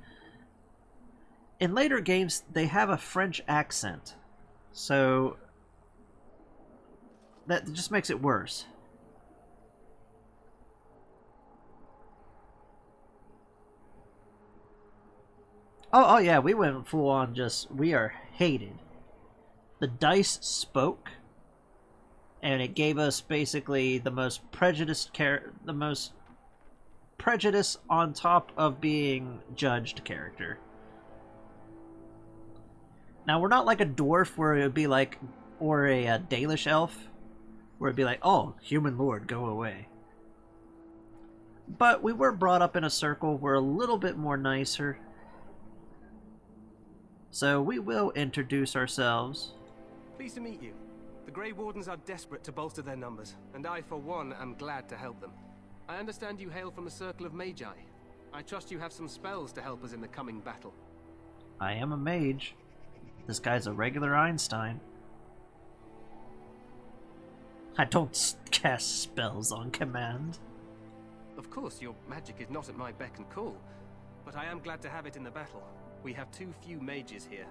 in later games, they have a French accent. So, that just makes it worse. Oh yeah, we went full on we are hated. The dice spoke, and it gave us basically the most prejudice on top of being judged character. Now, we're not like a dwarf where it would be like, or a Dalish elf, where it'd be like, oh, human lord, go away. But we were brought up in a circle, we're a little bit more nicer. So we will introduce ourselves. Pleased to meet you. The Grey Wardens are desperate to bolster their numbers, and I, for one, am glad to help them. I understand you hail from the Circle of Magi. I trust you have some spells to help us in the coming battle. I am a mage. This guy's a regular Einstein. I don't cast spells on command. Of course, your magic is not at my beck and call, but I am glad to have it in the battle. We have too few mages here.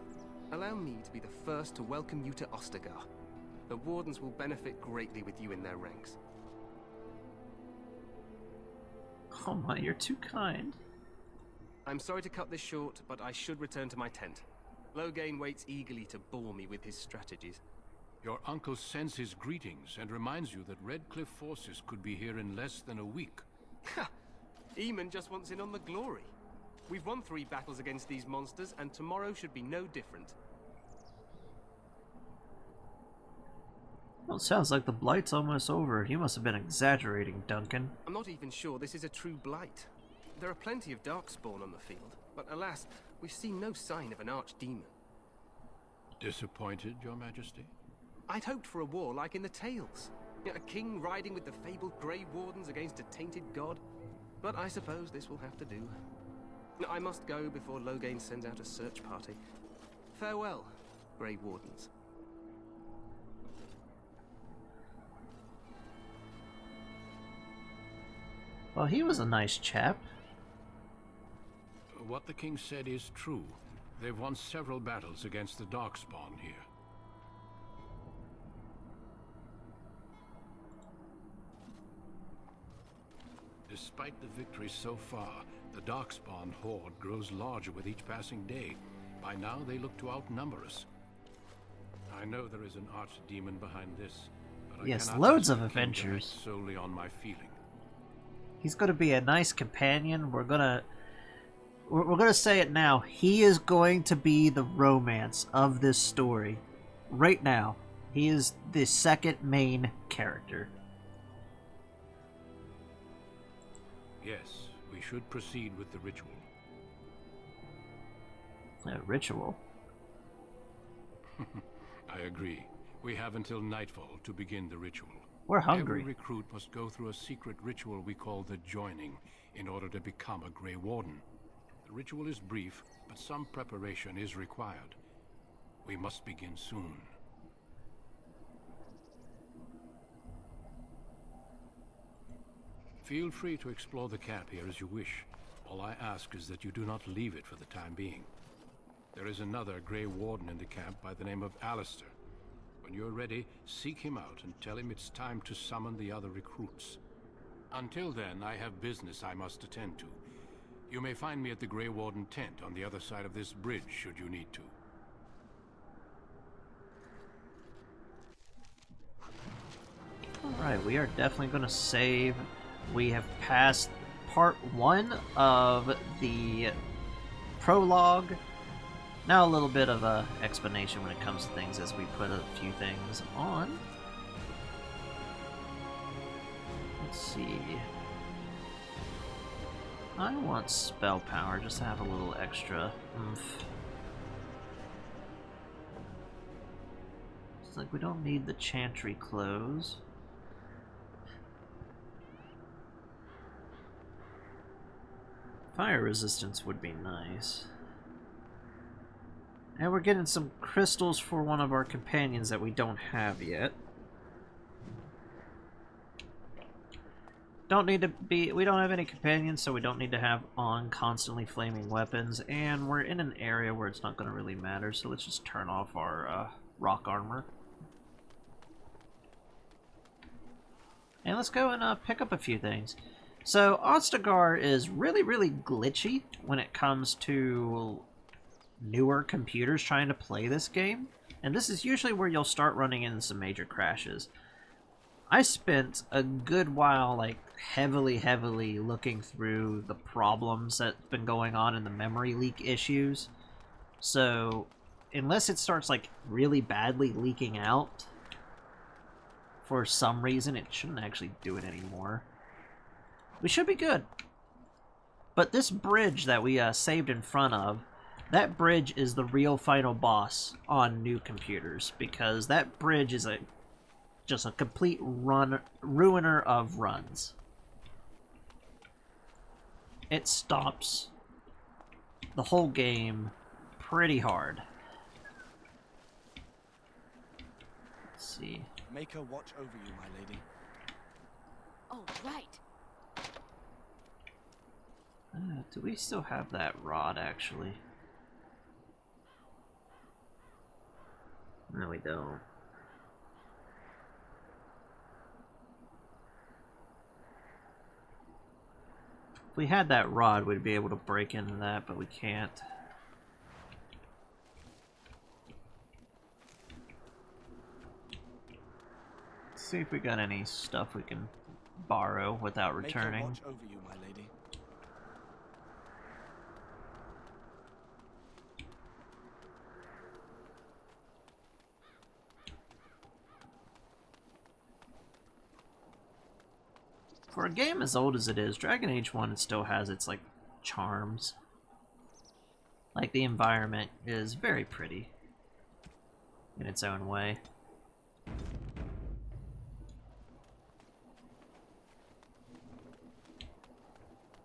Allow me to be the first to welcome you to Ostagar. The Wardens will benefit greatly with you in their ranks. Oh my, you're too kind. I'm sorry to cut this short, but I should return to my tent. Loghain waits eagerly to bore me with his strategies. Your uncle sends his greetings and reminds you that Redcliffe forces could be here in less than a week. Ha! Eamon just wants in on the glory. We've won 3 battles against these monsters, and tomorrow should be no different. Well, it sounds like the Blight's almost over. You must have been exaggerating, Duncan. I'm not even sure this is a true Blight. There are plenty of Darkspawn on the field, but alas, we've seen no sign of an archdemon. Disappointed, Your Majesty? I'd hoped for a war like in the Tales. A king riding with the fabled Grey Wardens against a tainted god. But I suppose this will have to do. I must go before Loghain sends out a search party. Farewell, Grey Wardens. Well, he was a nice chap. What the king said is true. They've won several battles against the Darkspawn here. Despite the victories so far, the Darkspawn horde grows larger with each passing day. By now, they look to outnumber us. I know there is an archdemon behind this, but yes, I cannot loads ask of the king to act adventures. solely on my feeling. He's going to be a nice companion. We're gonna say it now. He is going to be the romance of this story. Right now, he is the second main character. Yes, we should proceed with the ritual. A ritual? I agree. We have until nightfall to begin the ritual. We're hungry. Every recruit must go through a secret ritual we call the Joining in order to become a Grey Warden. The ritual is brief, but some preparation is required. We must begin soon. Feel free to explore the camp here as you wish. All I ask is that you do not leave it for the time being. There is another Grey Warden in the camp by the name of Alistair. When you're ready, seek him out and tell him it's time to summon the other recruits. Until then, I have business I must attend to. You may find me at the Grey Warden tent on the other side of this bridge, should you need to. Alright, we are definitely going to save. We have passed part 1 of the prologue. Now a little bit of a explanation when it comes to things as we put a few things on. Let's see. I want spell power just to have a little extra oomph. like we don't need the chantry clothes. Fire resistance would be nice. And we're getting some crystals for one of our companions that we don't have yet. We don't have any companions, so we don't need to have on constantly flaming weapons, and we're in an area where it's not going to really matter, so let's just turn off our rock armor. And let's go and pick up a few things. So, Ostagar is really, really glitchy when it comes to newer computers trying to play this game, and this is usually where you'll start running into some major crashes. I spent a good while, like, heavily looking through the problems that's been going on in the memory leak issues. So, unless it starts, like, really badly leaking out, for some reason, it shouldn't actually do it anymore. We should be good. But this bridge that we saved in front of, that bridge is the real final boss on new computers, because that bridge is just a complete ruiner of runs. It stops the whole game pretty hard. Let's see. Make her watch over you, my lady. Oh, right. Do we still have that rod, actually? No, we don't. If we had that rod, we'd be able to break into that, but we can't. Let's see if we got any stuff we can borrow without returning. Make her watch over you, my lady. For a game as old as it is, Dragon Age 1 still has its, like, charms. Like, the environment is very pretty in its own way.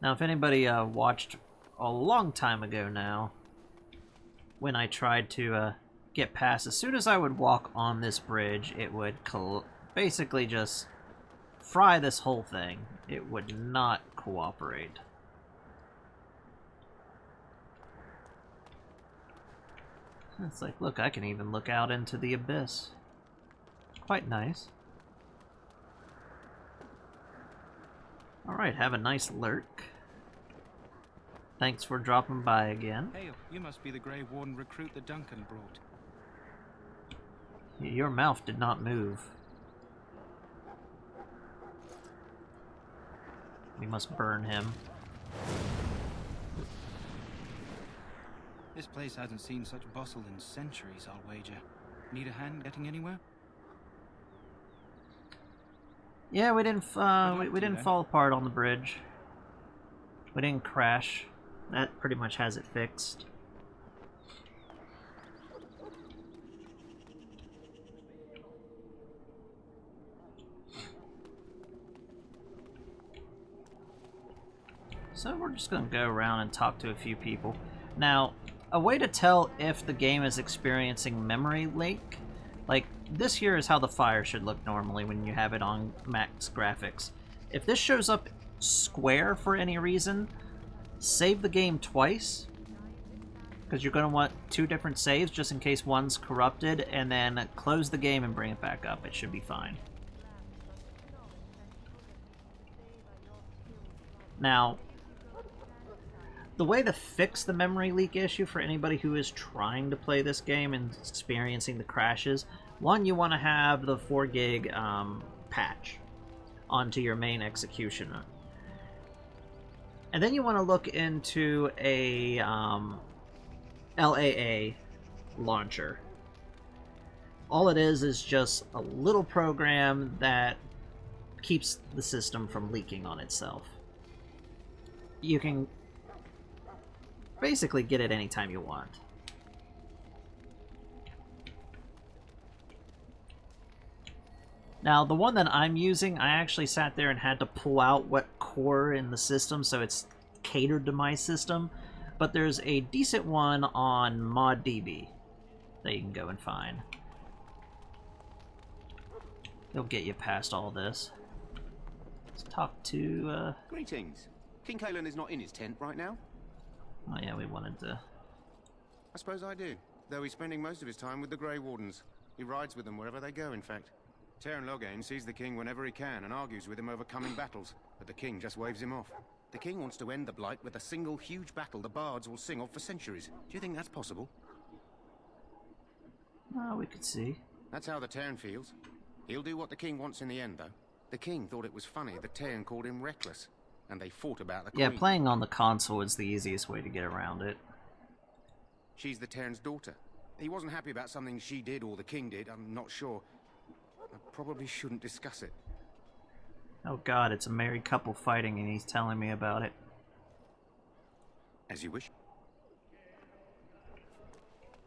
Now, if anybody watched a long time ago now, when I tried to get past, as soon as I would walk on this bridge, it would basically just fry this whole thing. It would not cooperate. It's like, look, I can even look out into the abyss. Quite nice. Alright, have a nice lurk. Thanks for dropping by again. Hey, you must be the Grey Warden recruit that Duncan brought. Your mouth did not move. We must burn him. This place hasn't seen such bustle in centuries, I'll wager. Need a hand getting anywhere? Yeah, we didn't fall apart on the bridge. We didn't crash. That pretty much has it fixed. So we're just going to go around and talk to a few people. Now, a way to tell if the game is experiencing memory leak, like this here is how the fire should look normally when you have it on max graphics. If this shows up square for any reason, save the game twice, because you're going to want 2 different saves just in case one's corrupted, and then close the game and bring it back up. It should be fine. Now, the way to fix the memory leak issue for anybody who is trying to play this game and experiencing the crashes, one, you want to have the 4 gig patch onto your main executioner. And then you want to look into a LAA launcher. All it is just a little program that keeps the system from leaking on itself. You can basically get it anytime you want. Now, the one that I'm using, I actually sat there and had to pull out what core in the system, so it's catered to my system. But there's a decent one on ModDB that you can go and find. It'll get you past all this. Let's talk to, Greetings. King Kalen is not in his tent right now? Oh yeah, we wanted to... I suppose I do, though he's spending most of his time with the Grey Wardens. He rides with them wherever they go, in fact. Teyrn Loghain sees the king whenever he can and argues with him over coming battles, but the king just waves him off. The king wants to end the Blight with a single huge battle the bards will sing of for centuries. Do you think that's possible? Oh, we could see. That's how the Teyrn feels. He'll do what the king wants in the end, though. The king thought it was funny that Teyrn called him reckless, and they fought about the queen. Yeah, playing on the console is the easiest way to get around it. She's the Teyrn's daughter. He wasn't happy about something she did or the king did, I'm not sure. I probably shouldn't discuss it. Oh god, it's a married couple fighting and he's telling me about it. As you wish.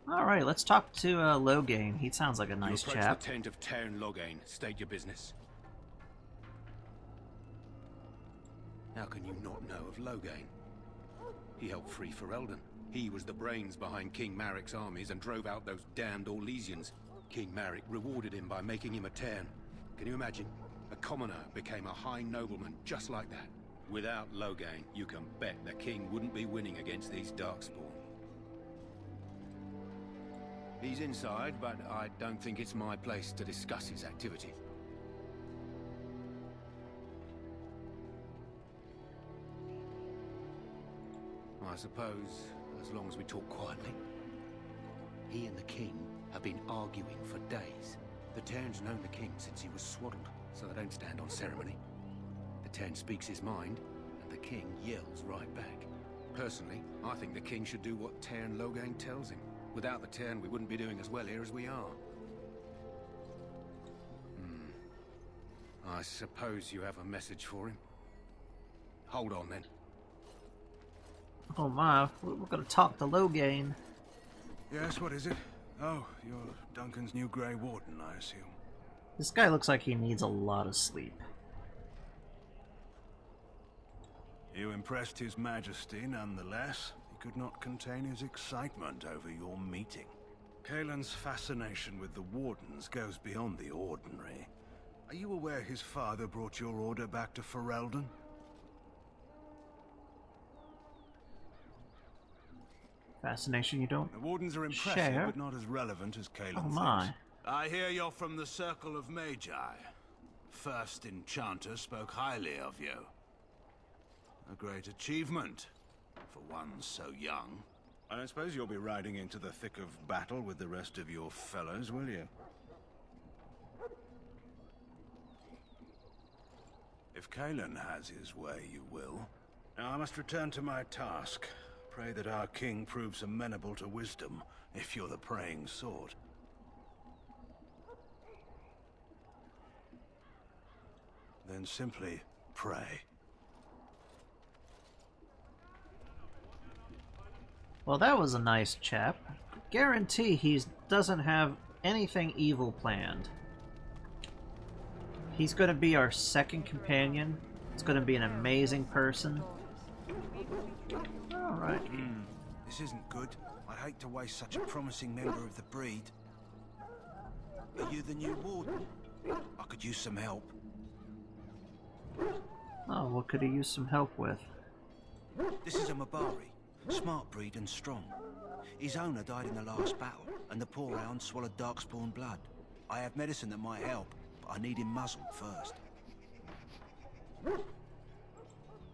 Alright, let's talk to Loghain. He sounds like a nice you approach chap. the tent of Teyrn Loghain. State your business. How can you not know of Loghain? He helped free Ferelden. He was the brains behind King Maric's armies and drove out those damned Orlesians. King Maric rewarded him by making him a Teyrn. Can you imagine? A commoner became a high nobleman just like that. Without Loghain, you can bet the king wouldn't be winning against these Darkspawn. He's inside, but I don't think it's my place to discuss his activity. I suppose, as long as we talk quietly. He and the king have been arguing for days. The Teyrn's known the king since he was swaddled, so they don't stand on ceremony. The Teyrn speaks his mind, and the king yells right back. Personally, I think the king should do what Teyrn Loghain tells him. Without the Teyrn, we wouldn't be doing as well here as we are. I suppose you have a message for him. Hold on, then. Oh my, we're gonna talk to Loghain. Yes, what is it? Oh, you're Duncan's new Grey Warden, I assume. This guy looks like he needs a lot of sleep. You impressed His Majesty nonetheless. He could not contain his excitement over your meeting. Kalen's fascination with the Wardens goes beyond the ordinary. Are you aware his father brought your order back to Ferelden? Fascination you don't The Wardens are impressive, share? but not as relevant as Kalen Oh my. thinks. I hear you're from the Circle of Magi. First Enchanter spoke highly of you. A great achievement, for one so young. I don't suppose you'll be riding into the thick of battle with the rest of your fellows, will you? If Kalen has his way, you will. Now I must return to my task. Pray that our king proves amenable to wisdom, if you're the praying sort. Then simply pray. Well, that was a nice chap. Guarantee he doesn't have anything evil planned. He's going to be our second companion. It's going to be an amazing person. Alright. This isn't good. I'd hate to waste such a promising member of the breed. Are you the new warden? I could use some help. Oh, what could he use some help with? This is a Mabari. Smart breed and strong. His owner died in the last battle, and the poor hound swallowed Darkspawn blood. I have medicine that might help, but I need him muzzled first.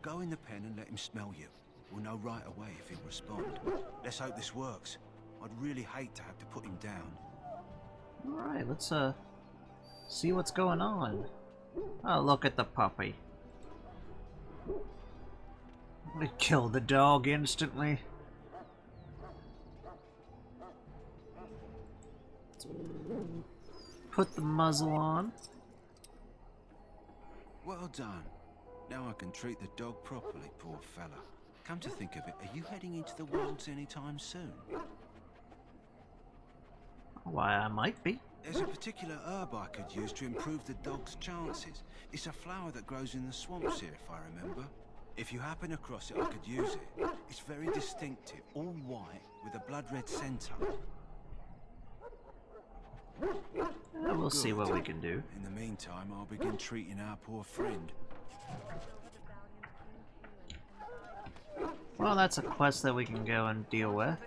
Go in the pen and let him smell you. We'll know right away if he'll respond. Let's hope this works. I'd really hate to have to put him down. Alright, let's see what's going on. Oh, look at the puppy. They killed the dog instantly. Put the muzzle on. Well done. Now I can treat the dog properly, poor fella. Come to think of it, are you heading into the wilds anytime soon? Why, I might be. There's a particular herb I could use to improve the dog's chances. It's a flower that grows in the swamps here, if I remember. If you happen across it, I could use it. It's very distinctive, all white, with a blood-red centre. We'll see what we can do. In the meantime, I'll begin treating our poor friend. Well, that's a quest that we can go and deal with.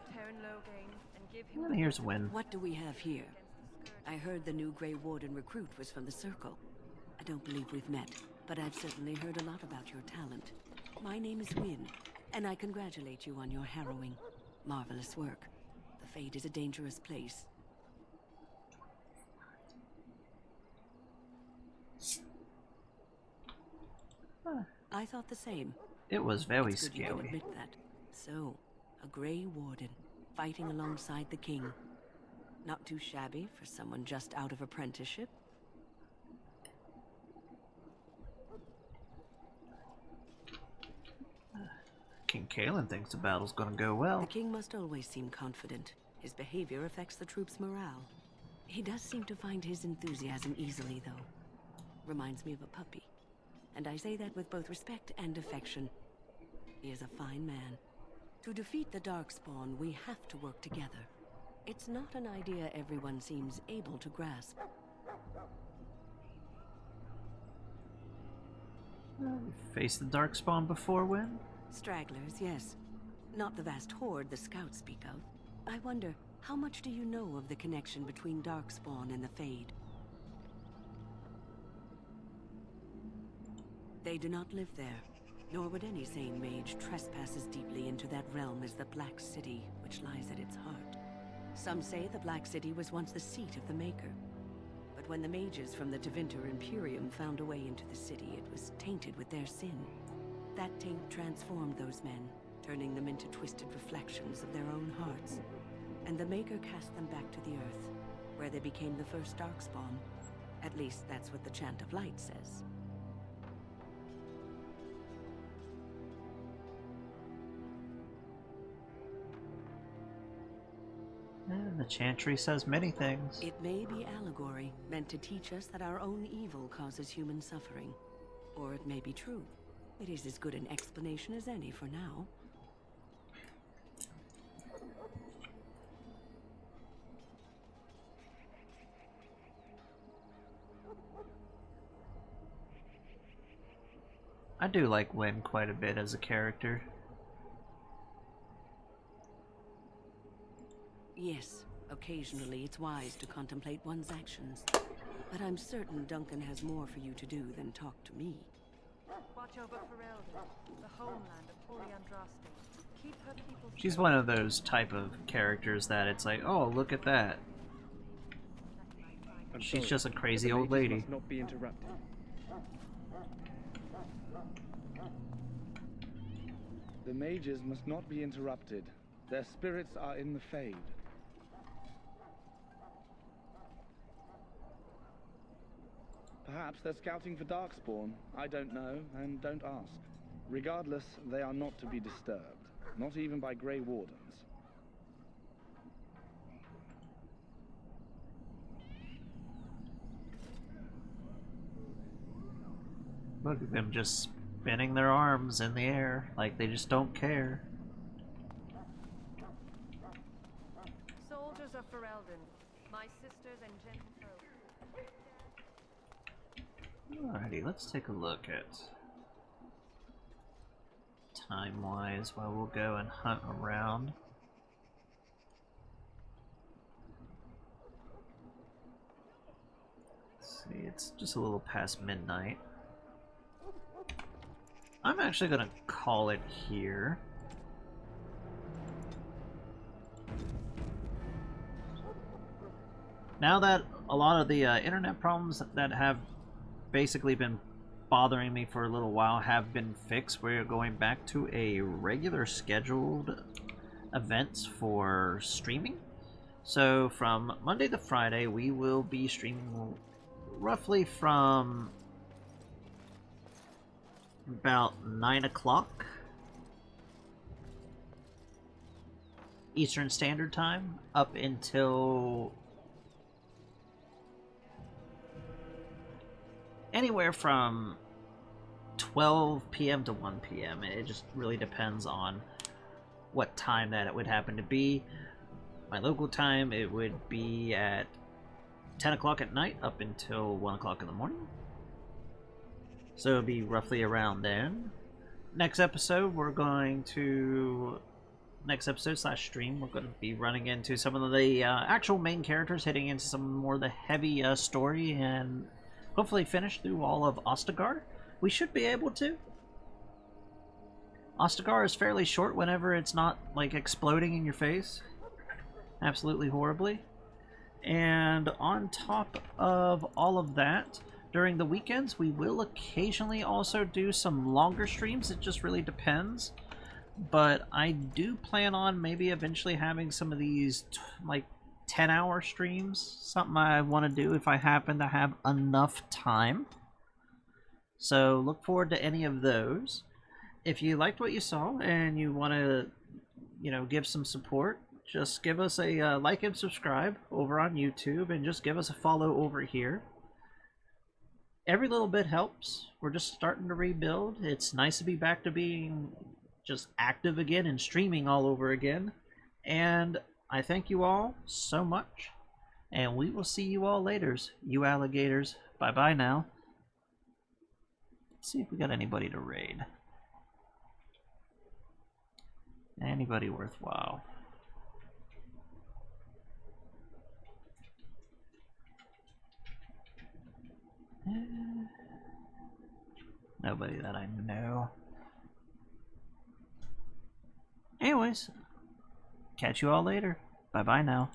And here's Wynn. What do we have here? I heard the new Grey Warden recruit was from the Circle. I don't believe we've met, but I've certainly heard a lot about your talent. My name is Wynn, and I congratulate you on your harrowing, marvelous work. The Fade is a dangerous place. I thought the same. It was very It's good you can scary. admit that. So, a Grey Warden, fighting alongside the King. Not too shabby for someone just out of apprenticeship. King Kalen thinks the battle's gonna go well. The King must always seem confident. His behavior affects the troops' morale. He does seem to find his enthusiasm easily, though. Reminds me of a puppy. And I say that with both respect and affection. He is a fine man. To defeat the Darkspawn, we have to work together. It's not an idea everyone seems able to grasp. Faced the Darkspawn before, Wynn? Stragglers, yes. Not the vast horde the scouts speak of. I wonder, how much do you know of the connection between Darkspawn and the Fade? They do not live there, nor would any sane mage trespass as deeply into that realm as the Black City, which lies at its heart. Some say the Black City was once the seat of the Maker. But when the mages from the Tevinter Imperium found a way into the city, it was tainted with their sin. That taint transformed those men, turning them into twisted reflections of their own hearts. And the Maker cast them back to the Earth, where they became the first Darkspawn. At least that's what the Chant of Light says. And the Chantry says many things. It may be allegory, meant to teach us that our own evil causes human suffering. Or it may be true. It is as good an explanation as any for now. I do like Wynn quite a bit as a character. Yes, occasionally it's wise to contemplate one's actions. But I'm certain Duncan has more for you to do than talk to me. Watch over Ferelden, the homeland of Holy Andraste. Keep her people. She's one of those type of characters that it's like, oh, look at that. She's just a crazy old lady. Must not be interrupted. The mages must not be interrupted. Their spirits are in the Fade. Perhaps they're scouting for Darkspawn. I don't know, and don't ask. Regardless, they are not to be disturbed. Not even by Grey Wardens. Look at them just spinning their arms in the air, like they just don't care. Soldiers of Ferelden, my sisters and gentlefolk. Alrighty, let's take a look at time-wise while we'll go and hunt around. Let's see, it's just a little past midnight. I'm actually gonna call it here. Now that a lot of the internet problems that have basically been bothering me for a little while have been fixed, we're going back to a regular scheduled events for streaming. So from Monday to Friday, we will be streaming roughly from about 9 o'clock Eastern Standard Time up until anywhere from 12 p.m. to 1 p.m. It just really depends on what time that it would happen to be. My local time, it would be at 10 o'clock at night up until 1 o'clock in the morning. So it'll be roughly around then. Next episode slash stream, we're going to be running into some of the actual main characters, hitting into some more of the heavy story, and hopefully finish through all of Ostagar. We should be able to. Ostagar is fairly short whenever it's not like exploding in your face absolutely horribly. And on top of all of that, during the weekends we will occasionally also do some longer streams. It just really depends. But I do plan on maybe eventually having some of these like 10-hour streams. Something I want to do if I happen to have enough time. So look forward to any of those. If you liked what you saw and you want to, give some support, just give us a like and subscribe over on YouTube, and just give us a follow over here. Every little bit helps. We're just starting to rebuild. It's nice to be back to being just active again and streaming all over again. And I thank you all so much. And we will see you all later, you alligators. Bye-bye now. Let's see if we got anybody to raid. Anybody worthwhile. Nobody that I know. Anyways, catch you all later. Bye-bye now.